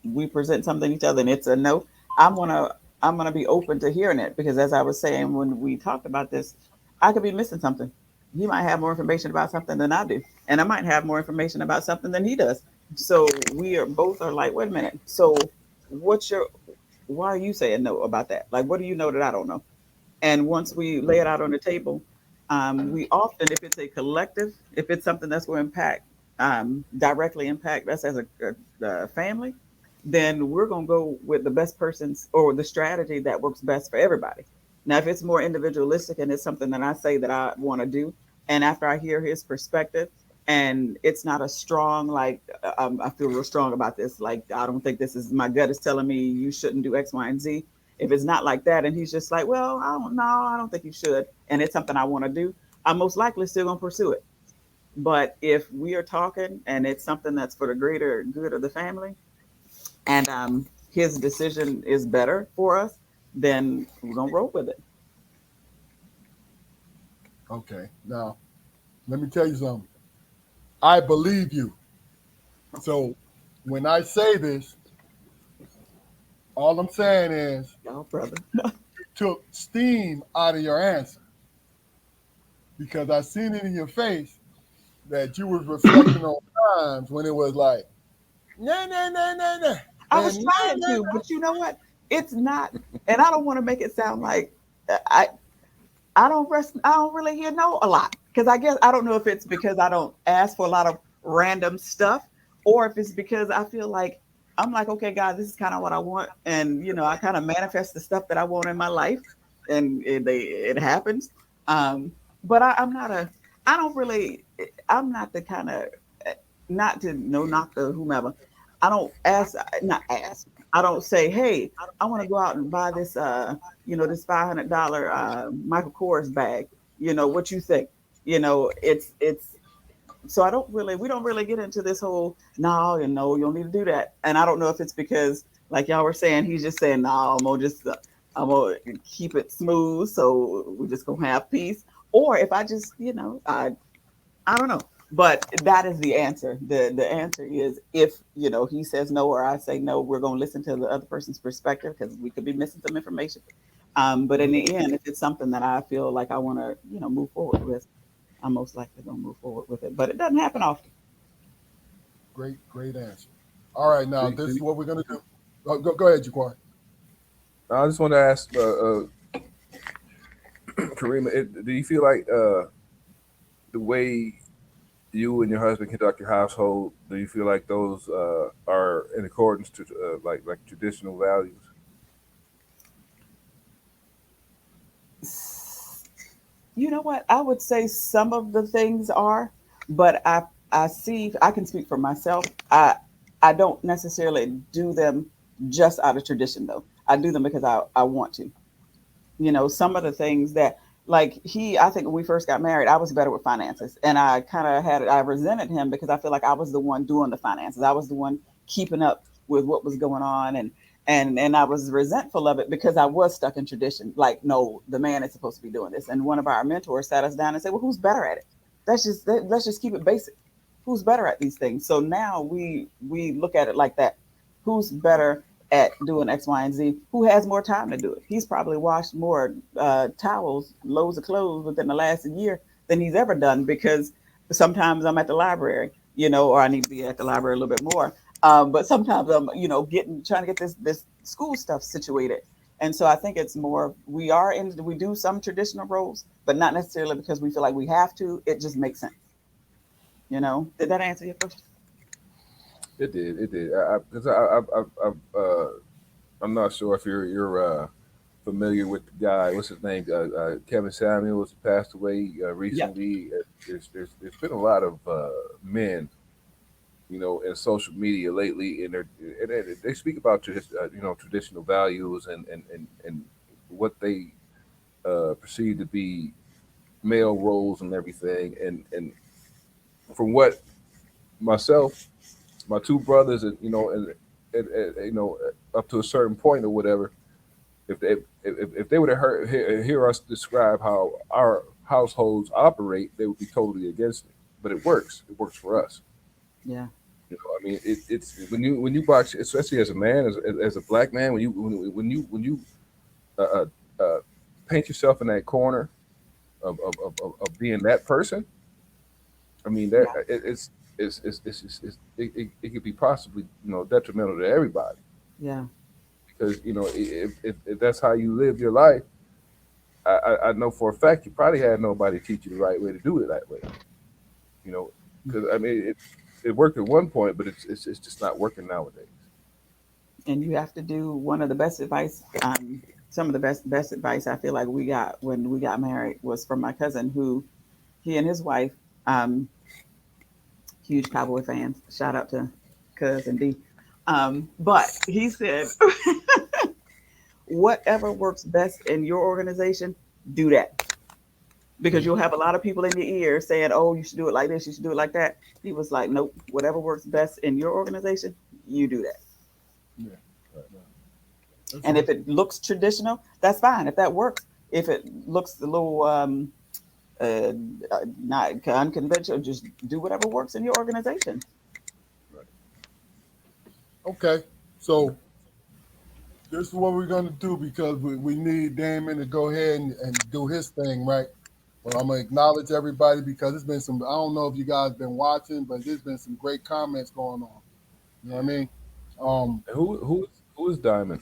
we present something to each other and it's a no, I'm gonna be open to hearing it because as I was saying when we talked about this, I could be missing something. He might have more information about something than I do, and I might have more information about something than he does. So we are both are like, wait a minute. So what's your why are you saying no about that? Like, what do you know that I don't know? And once we lay it out on the table, we often, if it's a collective, if it's something that's going to impact, directly impact us as a family, then we're going to go with the best person's or the strategy that works best for everybody. Now, if it's more individualistic and it's something that I say that I want to do, and after I hear his perspective, and it's not a strong, like, I feel real strong about this, like, I don't think this is my gut is telling me you shouldn't do X, Y, and Z. If it's not like that, and he's just like, well, I don't know, I don't think you should, and it's something I want to do, I'm most likely still gonna pursue it. But if we are talking and it's something that's for the greater good of the family, and his decision is better for us, then we're gonna roll with it. Okay. Now, let me tell you something. I believe you. So when I say this, all I'm saying is Y'all, brother. you took steam out of your answer because I seen it in your face that you was reflecting on times when it was like, nah, nah, nah, nah, nah, I was and nah, trying nah, to, but you know what? It's not, and I don't want to make it sound like I I don't really hear no a lot because I guess I don't know if it's because I don't ask for a lot of random stuff or if it's because I feel like I'm like, okay, God, this is kind of what I want, and I kind of manifest the stuff that I want in my life, and it happens. Um, but I'm not a, I don't really, I'm not the kind of not to no knock the whomever. I don't ask, not ask. I don't say, hey, I want to go out and buy this this $500 Michael Kors bag. What you think? It's so I don't really we don't really get into this whole no, you don't need to do that. And I don't know if it's because like y'all were saying, he's just saying no, I'm gonna keep it smooth, so we're just gonna have peace. Or if I just I don't know. But that is the answer. The answer is if he says no or I say no, we're gonna listen to the other person's perspective because we could be missing some information. But in the end, if it's something that I feel like I want to move forward with, I'm most likely gonna move forward with it. But it doesn't happen often. great, great answer. All right, now See, this see, is what we're gonna do. Go ahead, Jaquan. I just want to ask Karima, do you feel like the way you and your husband conduct your household, do you feel like those are in accordance to like traditional values? You know what? I would say some of the things are, but I see I can speak for myself. I don't necessarily do them just out of tradition though. I do them because I want to. Some of the things that like I think when we first got married, I was better with finances, and I kind of I resented him because I feel like I was the one doing the finances. I was the one keeping up with what was going on, and I was resentful of it because I was stuck in tradition. Like, no, the man is supposed to be doing this. And one of our mentors sat us down and said, well, who's better at it? Let's just keep it basic. Who's better at these things? So now we look at it like that. Who's better at doing X, Y, and Z? Who has more time to do it? He's probably washed more towels, loads of clothes within the last year than he's ever done because sometimes I'm at the library, or I need to be at the library a little bit more. But sometimes I'm, trying to get this school stuff situated. And so I think it's more we do some traditional roles, but not necessarily because we feel like we have to. It just makes sense. Did that answer your question? It did. It did. Because I'm not sure if you're familiar with the guy. What's his name? Kevin Samuels passed away Yep. recently. There's been a lot of men, in social media lately, and they speak about traditional values and what they perceive to be male roles and everything. And from what myself, my two brothers, and up to a certain point or whatever, if they were to hear us describe how our households operate, they would be totally against it. But it works. It works for us. Yeah. I mean, it's when you box, especially as a man, as a black man, when you uh, uh, uh, paint yourself in that corner of being that person. I mean, that Yeah. it could be possibly detrimental to everybody Yeah. because if that's how you live your life, I know for a fact you probably had nobody teach you the right way to do it that way. Because I mean it worked at one point, but it's just not working nowadays. And you have to do one of the best advice. Some of the best advice I feel like we got when we got married was from my cousin, who he and his wife, um, huge Cowboy fans. Shout out to cousin D. But he said, whatever works best in your organization, do that, because you'll have a lot of people in your ear saying, "Oh, you should do it like this. You should do it like that." He was like, "Nope. Whatever works best in your organization, you do that." Yeah. Right. That's And right. if it looks traditional, that's fine. If that works, if it looks a little uh, not unconventional, just do whatever works in your organization. Right. Okay. So this is what we're gonna do because we need Damon to go ahead and do his thing, right? Well, I'm gonna acknowledge everybody because there's been some. I don't know if you guys been watching, but there's been some great comments going on. You know what I mean? Um, And who is Diamond?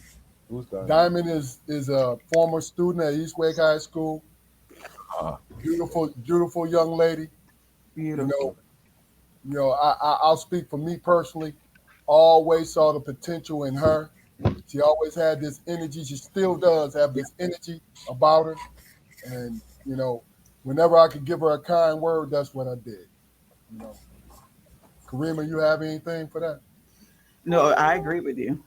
Who's Diamond? Diamond is a former student at East Wake High School. Uh, Beautiful, beautiful young lady. You know, Beautiful. I'll speak for me personally. Always saw the potential in her. She always had this energy. She still does have Yeah. this energy about her. And, whenever I could give her a kind word, that's what I did. You know, Karima, you have anything for that? No, I agree with you.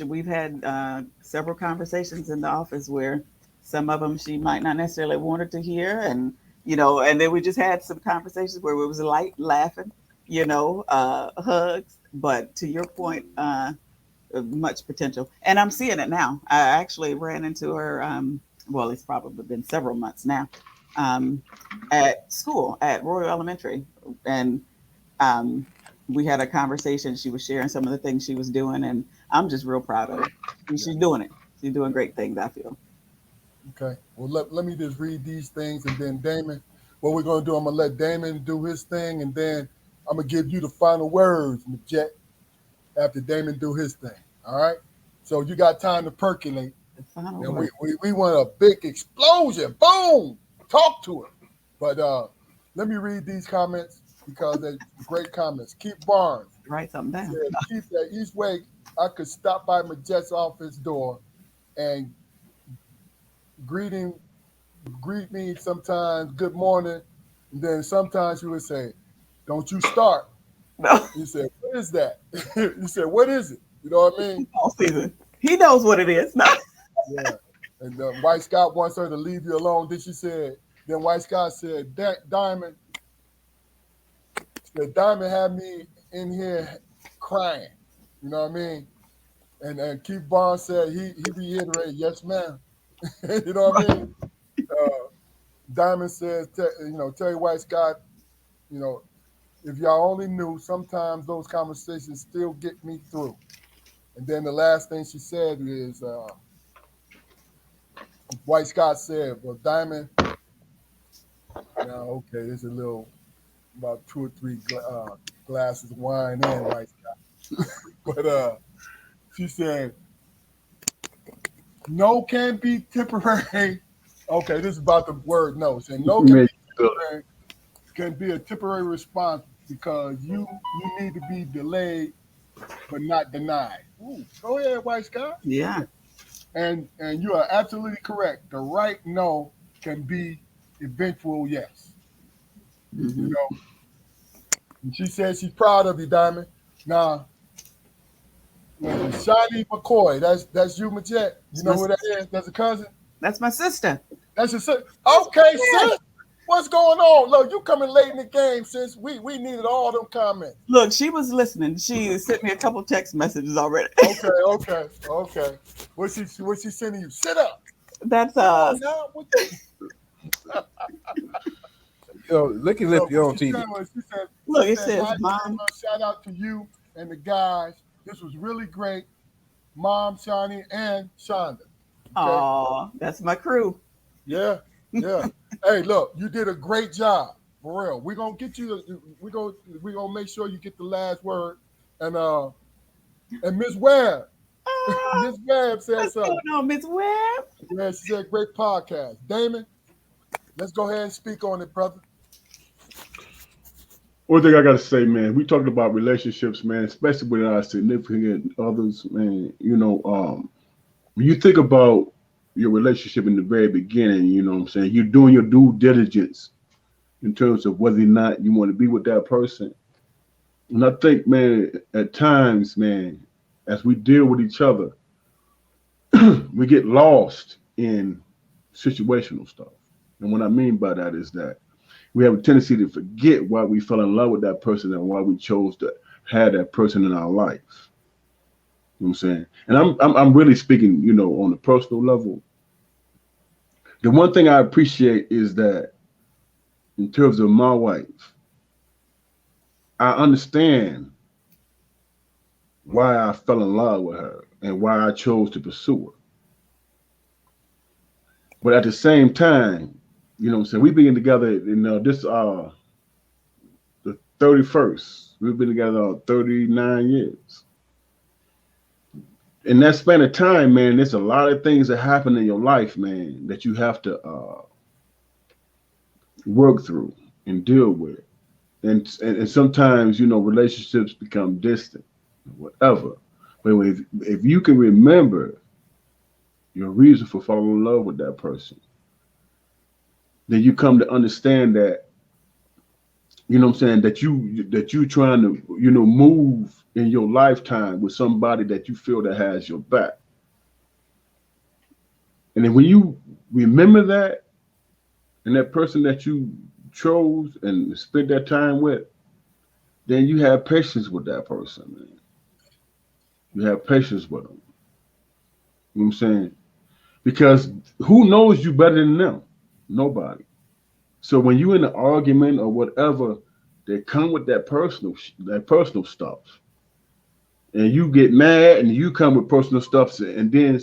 We've had several conversations in the office where some of them she might not necessarily wanted to hear, and then we just had some conversations where it was light laughing, hugs. But to your point, much potential, and I'm seeing it now. I actually ran into her. Well, it's probably been several months now, um, at school at Royal Elementary, and um, we had a conversation. She was sharing some of the things she was doing, and I'm just real proud of her. Yeah. She's doing it. She's doing great things, I feel. Okay. Well, let me just read these things, and then Damon. What we're gonna do? I'm gonna let Damon do his thing, and then I'm gonna give you the final words, Jet, after Damon do his thing. All right. So you got time to percolate, The final and word. we want a big explosion. Boom. Talk to her. But let me read these comments because they're great comments. Keep Barnes Write something down. said, keep that East Wake. I could stop by Majette's office door and greeting greet me sometimes, good morning. And then sometimes he would say, don't you start. No, He said, what is that? He said, what is it? You know what I mean? all season. He knows what it is. No. Yeah. And White Scott wants her to leave you alone. Then she said, then White Scott said, Diamond, said, Diamond had me in here crying. You know what I mean? And Keith Barnes said, he reiterated, yes, ma'am. You know what I mean? Uh, Diamond says, Terry White Scott, you know, if y'all only knew, sometimes those conversations still get me through. And then the last thing she said is, White Scott said, well, Diamond, now, okay, there's a little, about two or three glasses of wine in, White Scott. But she said, no can be temporary. Okay, this is about the word no. Saying no can Man, be temporary, can be a temporary response because you need to be delayed but not denied. Ooh, go ahead, White Scott. Yeah. And you are absolutely correct. The right no can be eventual yes. You Hmm. know, and she says she's proud of you, Diamond. Now, Shiny McCoy, that's you, Majette. You That's know my who that sister. is? That's a cousin. That's my sister. That's your sis. That's Okay, my sis. What's going on? Look, you coming late in the game, sis. We needed all them comments. Look, she was listening. She sent me a couple text messages already. Okay. What's she sending you? Sit up. That's Come on now. Yo, lick your lip. Look, You're what on she TV. said was look. she It said, says, hi "Mom." Karimah, shout out to you and the guys. This was really great. Mom, Shani, and Shonda. Okay. Oh, that's my crew. Yeah, yeah. Hey, look, you did a great job. For real. We're gonna get you we gonna make sure you get the last word. And Miss Webb. Oh, Miss Webb said what's going something. on, Miss Webb? Yeah, she said great podcast. Damon, let's go ahead and speak on it, brother. One thing I gotta say, man, we talked about relationships, man, especially with our significant others, man. When you think about your relationship in the very beginning, you know what I'm saying, you're doing your due diligence in terms of whether or not you want to be with that person. And I think, man, at times, man, as we deal with each other, we get lost in situational stuff. And what I mean by that is that we have a tendency to forget why we fell in love with that person and why we chose to have that person in our life. You know what I'm saying? And I'm really speaking, on a personal level. The one thing I appreciate is that in terms of my wife, I understand why I fell in love with her and why I chose to pursue her. But at the same time, you know what I'm saying, we've been together, this the 31st. We've been together 39 years. In that span of time, man, there's a lot of things that happen in your life, man, that you have to work through and deal with. And sometimes, relationships become distant, whatever. But if you can remember your reason for falling in love with that person, then you come to understand that, what I'm saying, that you trying to, move in your lifetime with somebody that you feel that has your back. And then when you remember that and that person that you chose and spent that time with, then you have patience with that person, man. You have patience with them. You know what I'm saying? Because who knows you better than them? Nobody. So when you in an argument or whatever, they come with that personal stuff, and you get mad, and you come with personal stuff, and then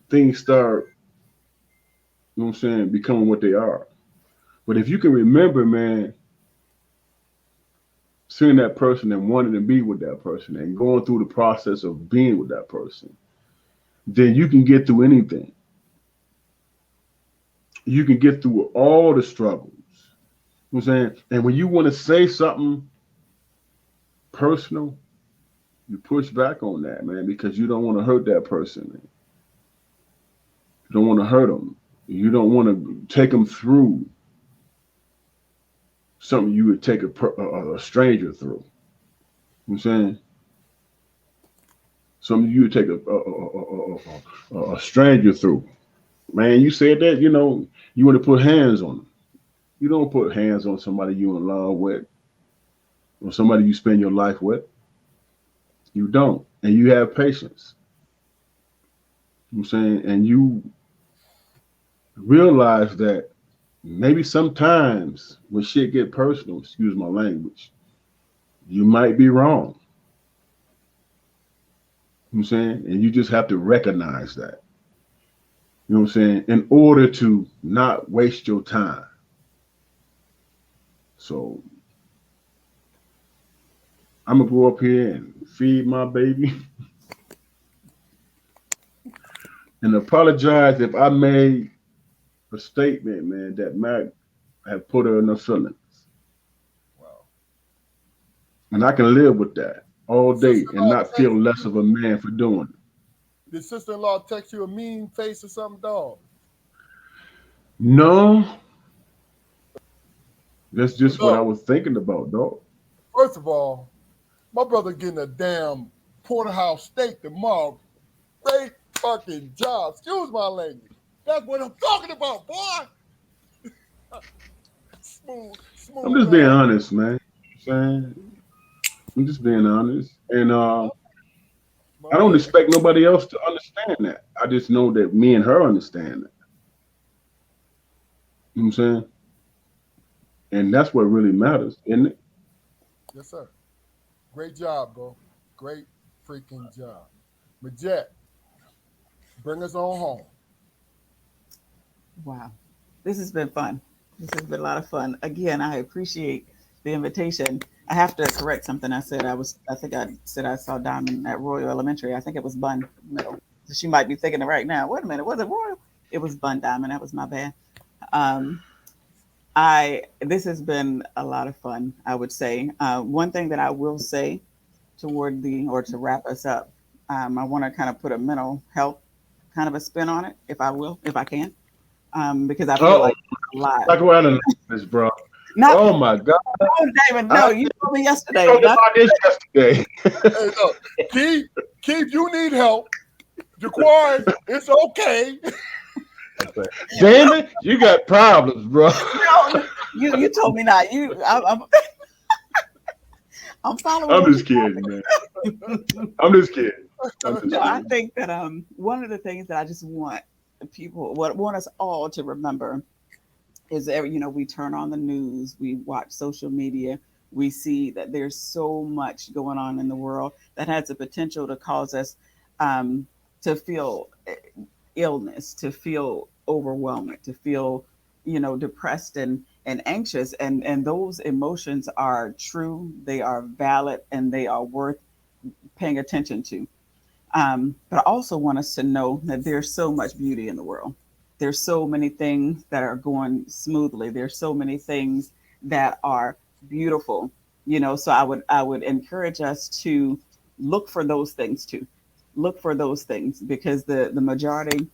things start, you know what I'm saying, becoming what they are. But if you can remember, man, seeing that person and wanting to be with that person and going through the process of being with that person, then you can get through anything. You can get through all the struggles. You know what I'm saying? And when you want to say something personal, you push back on that, man, because you don't want to hurt that person, man. You don't want to hurt them. You don't want to take them through something you would take a stranger through. You know what I'm saying? Something you would take a stranger through. Man, you said that, you want to put hands on them. You don't put hands on somebody you in love with or somebody you spend your life with. You don't. And you have patience. You know what I'm saying? And you realize that maybe sometimes when shit get personal, excuse my language, you might be wrong. You know what I'm saying? And you just have to recognize that. You know what I'm saying? In order to not waste your time. So I'm gonna go up here and feed my baby and apologize if I made a statement, man, that might have put her in her feelings. Wow. And I can live with that all day Sister, and not feel less of a man for doing it. Did sister-in-law text you a mean face or something, dog? No, that's Well, just what I no. was thinking about, dog. First of all, my brother getting a damn porterhouse steak tomorrow. Great fucking job. Excuse my language. That's what I'm talking about, boy. Smooth, I'm smooth just being ass. honest, man. You know what I'm saying? I'm just being honest, and My I don't man. expect nobody else to understand that. I just know that me and her understand that. You know what I'm saying? And that's what really matters, isn't it? Yes, sir. Great job, bro. Great freaking job. Majette, bring us on home. Wow. This has been fun. This has been a lot of fun. Again, I appreciate the invitation. I have to correct something I said. I think I said I saw Diamond at Royal Elementary. I think it was Bun Middle. So she might be thinking it right now. Wait a minute, was it Royal? It was Bun Diamond. That was my bad. Um, I this has been a lot of fun, I would say. One thing that I will say toward the or to wrap us up, I want to kind of put a mental health kind of a spin on it, if I will, if I can, because I feel Oh, like a lot. talk about this, bro. Not Oh my God, no, David. I No, you told me yesterday. talked Not about this yesterday. Hey, look, Keith, you need help. Jaquan, it's okay. Damn it, you got problems, bro. no. You told me not. I'm following I'm what just kidding, man. you. I'm just kidding. I'm just No, I kidding. think that one of the things that I just want people, what want us all to remember is that we turn on the news, we watch social media, we see that there's so much going on in the world that has the potential to cause us um, to feel illness, to feel overwhelmed, to feel depressed and anxious, and those emotions are true, they are valid, and they are worth paying attention to. But I also want us to know that there's so much beauty in the world. There's so many things that are going smoothly. There's so many things that are beautiful. So I would encourage us to look for those things too. Look for those things because the majority,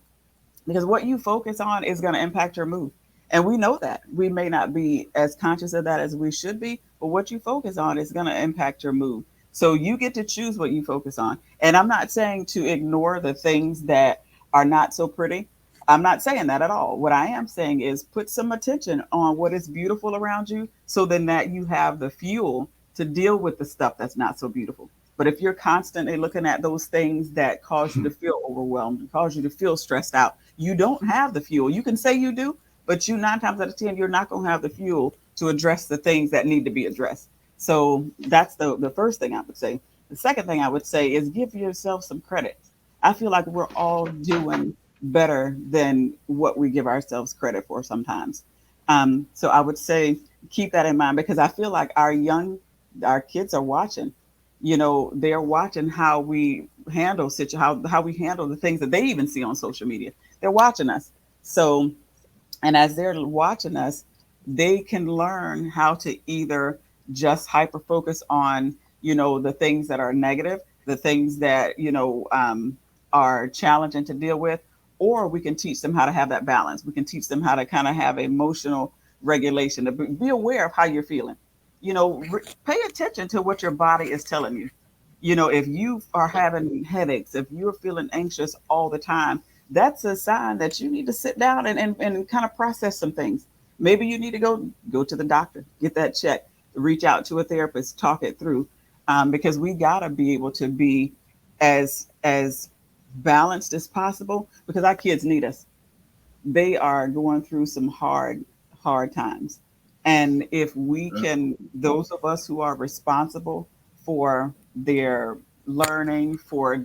because what you focus on is going to impact your mood. And we know that. We may not be as conscious of that as we should be, but what you focus on is going to impact your mood. So you get to choose what you focus on. And I'm not saying to ignore the things that are not so pretty. I'm not saying that at all. What I am saying is put some attention on what is beautiful around you so then that you have the fuel to deal with the stuff that's not so beautiful. But if you're constantly looking at those things that cause you to feel overwhelmed, cause you to feel stressed out, you don't have the fuel. You can say you do, but you 9 times out of 10, you're not going to have the fuel to address the things that need to be addressed. So that's the first thing I would say. The second thing I would say is give yourself some credit. I feel like we're all doing better than what we give ourselves credit for sometimes. So I would say keep that in mind because I feel like our kids are watching. They're watching how we handle how we handle the things that they even see on social media. They're watching us. So, and as they're watching us, they can learn how to either just hyper focus on, the things that are negative, the things that, are challenging to deal with, or we can teach them how to have that balance. We can teach them how to kind of have emotional regulation, to be aware of how you're feeling. Pay attention to what your body is telling you. If you are having headaches, if you're feeling anxious all the time, that's a sign that you need to sit down and kind of process some things. Maybe you need to go to the doctor, get that checked, reach out to a therapist, talk it through, because we gotta be able to be as balanced as possible because our kids need us. They are going through some hard times, and if we can, those of us who are responsible for their learning, for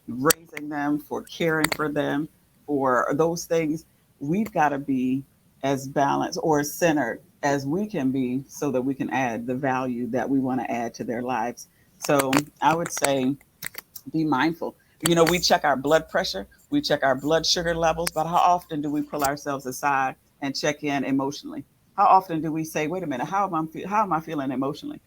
raising them, for caring for them, for those things, we've got to be as balanced or as centered as we can be so that we can add the value that we want to add to their lives. So I would say be mindful. We check our blood pressure, we check our blood sugar levels, but how often do we pull ourselves aside and check in emotionally? How often do we say, "Wait a minute, how am I feeling emotionally?"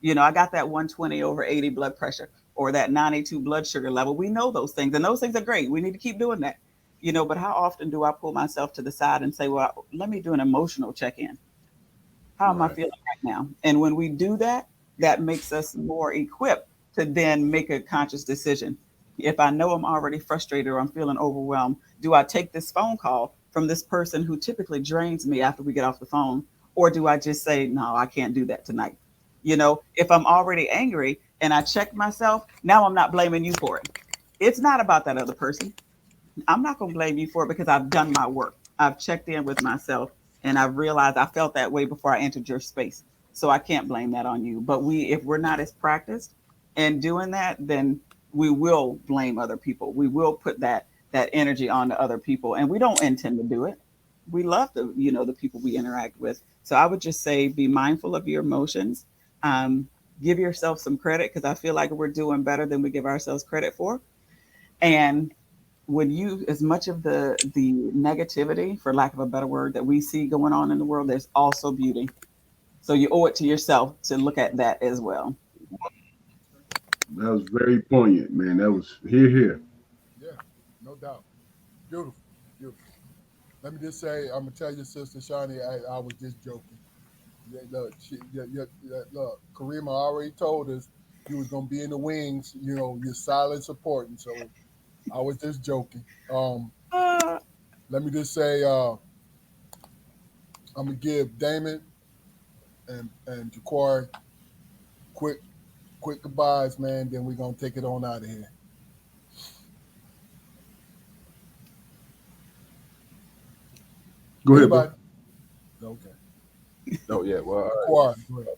I got that 120/80 blood pressure, or that 92 blood sugar level. We know those things, and those things are great. We need to keep doing that. But how often do I pull myself to the side and say, well, let me do an emotional check-in? How am I Right. feeling right now? And when we do that, that makes us more equipped to then make a conscious decision. If I know I'm already frustrated or I'm feeling overwhelmed, do I take this phone call from this person who typically drains me after we get off the phone? Or do I just say, no, I can't do that tonight? If I'm already angry and I check myself, now I'm not blaming you for it. It's not about that other person. I'm not going to blame you for it because I've done my work. I've checked in with myself and I've realized I felt that way before I entered your space. So I can't blame that on you. But if we're not as practiced in doing that, then we will blame other people. We will put that energy on to other people, and we don't intend to do it. We love the people we interact with. So I would just say, be mindful of your emotions. Um, give yourself some credit, because I feel like we're doing better than we give ourselves credit for. And when as much of the negativity, for lack of a better word, that we see going on in the world, there's also beauty. So you owe it to yourself to look at that as well. That was very poignant, man. That was here. Yeah, no doubt. Beautiful, beautiful. Let me just say, I'm gonna tell your sister Shawnee, I was just joking. Yeah, look, look, Karima already told us you was gonna be in the wings. You're silent supporting. So I was just joking. Uh, Let me just say, I'm gonna give Damon and Jaquari quick quick goodbyes, man. Then we're gonna take it on out of here. Go ahead, bro. Anybody? Okay. No, yeah. Well, Jaquari, go ahead.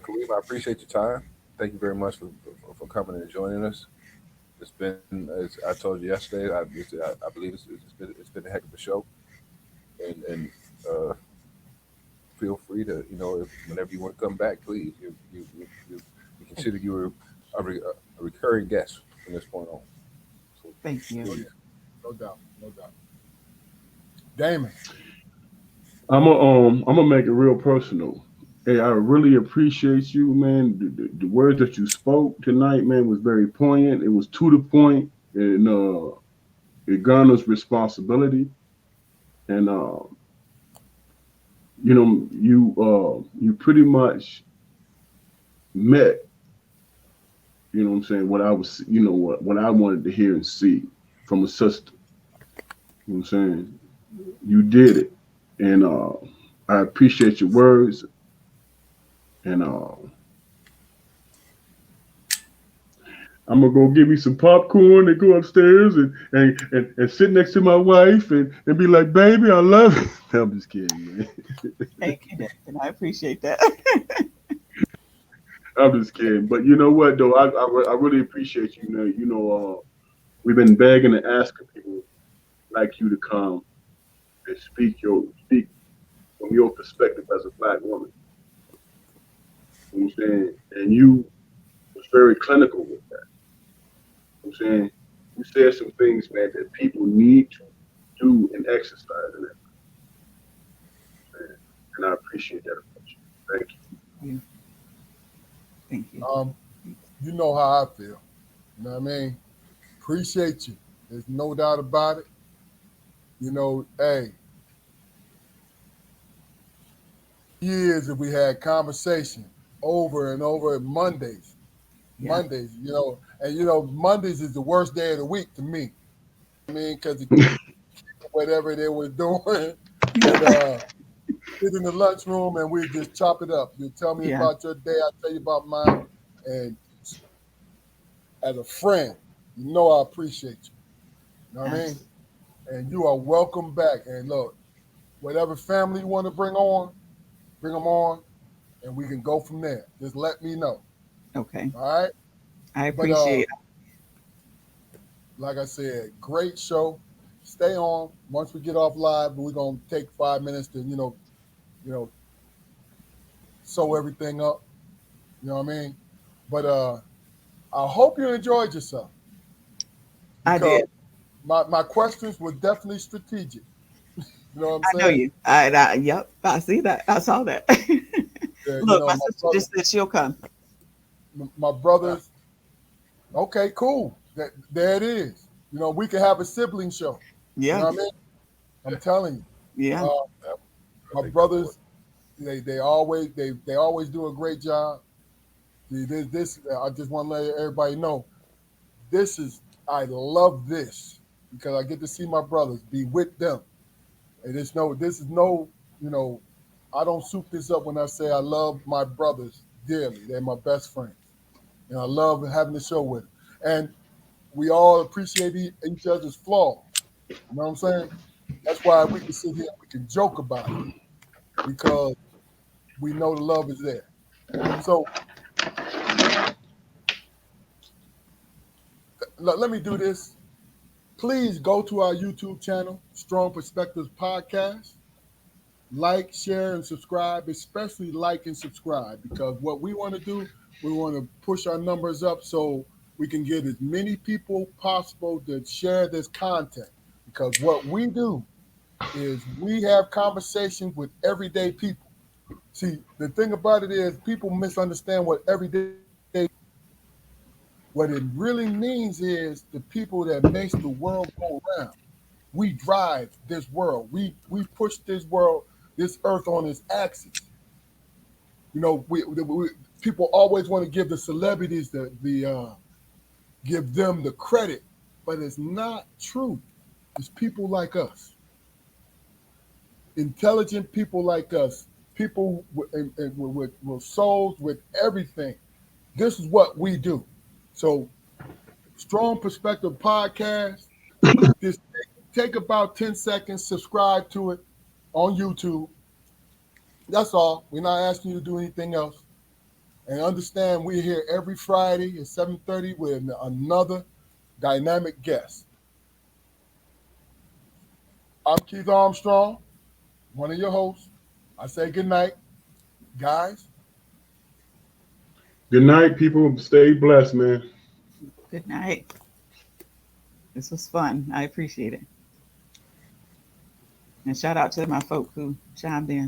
Kareem, I appreciate your time. Thank you very much for coming and joining us. It's been, as I told you yesterday, I believe it's been a heck of a show, and uh, feel free to, if, whenever you want to come back, please. You consider you a recurring guest from this point on. So Thank Oh you. yeah, no doubt, no doubt. Damon, I'm gonna make it real personal. Hey, I really appreciate you, man. The words that you spoke tonight, man, was very poignant. It was to the point, and it garners responsibility. And you pretty much met, what I'm saying, what I was, what I wanted to hear and see from a sister. You know what I'm saying? You did it, and I appreciate your words, and I'm gonna go get me some popcorn and go upstairs and sit next to my wife and be like, baby, I love you. No, I'm just kidding, man. Thank you, Nathan. I appreciate that. I'm just kidding. But you know what though? I really appreciate you, man. We've been begging and asking people like you to come and speak from your perspective as a black woman. You know what I'm saying? And you was very clinical with that. You know what I'm saying? You said some things, man, that people need to do and exercise in that, man. And I appreciate that about you. Thank you. Thank you. um, you know how I feel. You know what I mean? Appreciate you. There's no doubt about it. Hey, years that we had conversation over and over Mondays. Yeah. Mondays, and Mondays is the worst day of the week to me. I mean, because whatever they were doing, and sit in the lunchroom and we just chop it up. You tell me Yeah. about your day, I tell you about mine, and as a friend, I appreciate you. You know what I mean? Absolutely. And you are welcome back. And look, whatever family you want to bring them on, and we can go from there. Just let me know. Okay. All right. I But appreciate. like I said, great show. Stay on. Once we get off live, we're gonna take 5 minutes to you know, sew everything up. You know what I mean? But I hope you enjoyed yourself I because did. my questions were definitely strategic. You know what I'm I know saying? you. Yep. I see that. I saw that. Yeah, Look, my my sister brother. just said she'll come. my brothers. Okay, cool. There it is. We can have a sibling show. You know Yeah. what I mean? I'm telling you. Yeah. Uh, I my think that would. brothers, they always do a great job. This I just want to let everybody know. I love this because I get to see my brothers, be with them. And this is no, you know, I don't soup this up when I say I love my brothers dearly. They're my best friends. I love having the show with them. And we all appreciate each other's flaws. You know what I'm saying? That's why we can sit here and we can joke about it because we know the love is there. So let me do this. Please go to our YouTube channel, Strong Perspectives Podcast. Like, share, and subscribe, especially like and subscribe, because what we want to do, we want to push our numbers up so we can get as many people possible to share this content. Because what we do is we have conversations with everyday people. See, the thing about it is people misunderstand what everyday, what it really means is the people that makes the world go around. We drive this world. We push this world, this earth on its axis. We people always want to give the celebrities give them the credit, but it's not true. It's people like us, intelligent people like us, people with souls, with everything. This is what we do. So, Strong Perspective Podcast. Just take about 10 seconds, subscribe to it on YouTube. That's all. We're not asking you to do anything else. And understand we're here every Friday at 7:30 with another dynamic guest. I'm Keith Armstrong, one of your hosts. I say good night, guys. Good night, people. Stay blessed, man. Good night. This was fun. I appreciate it. And shout out to my folk who chimed in.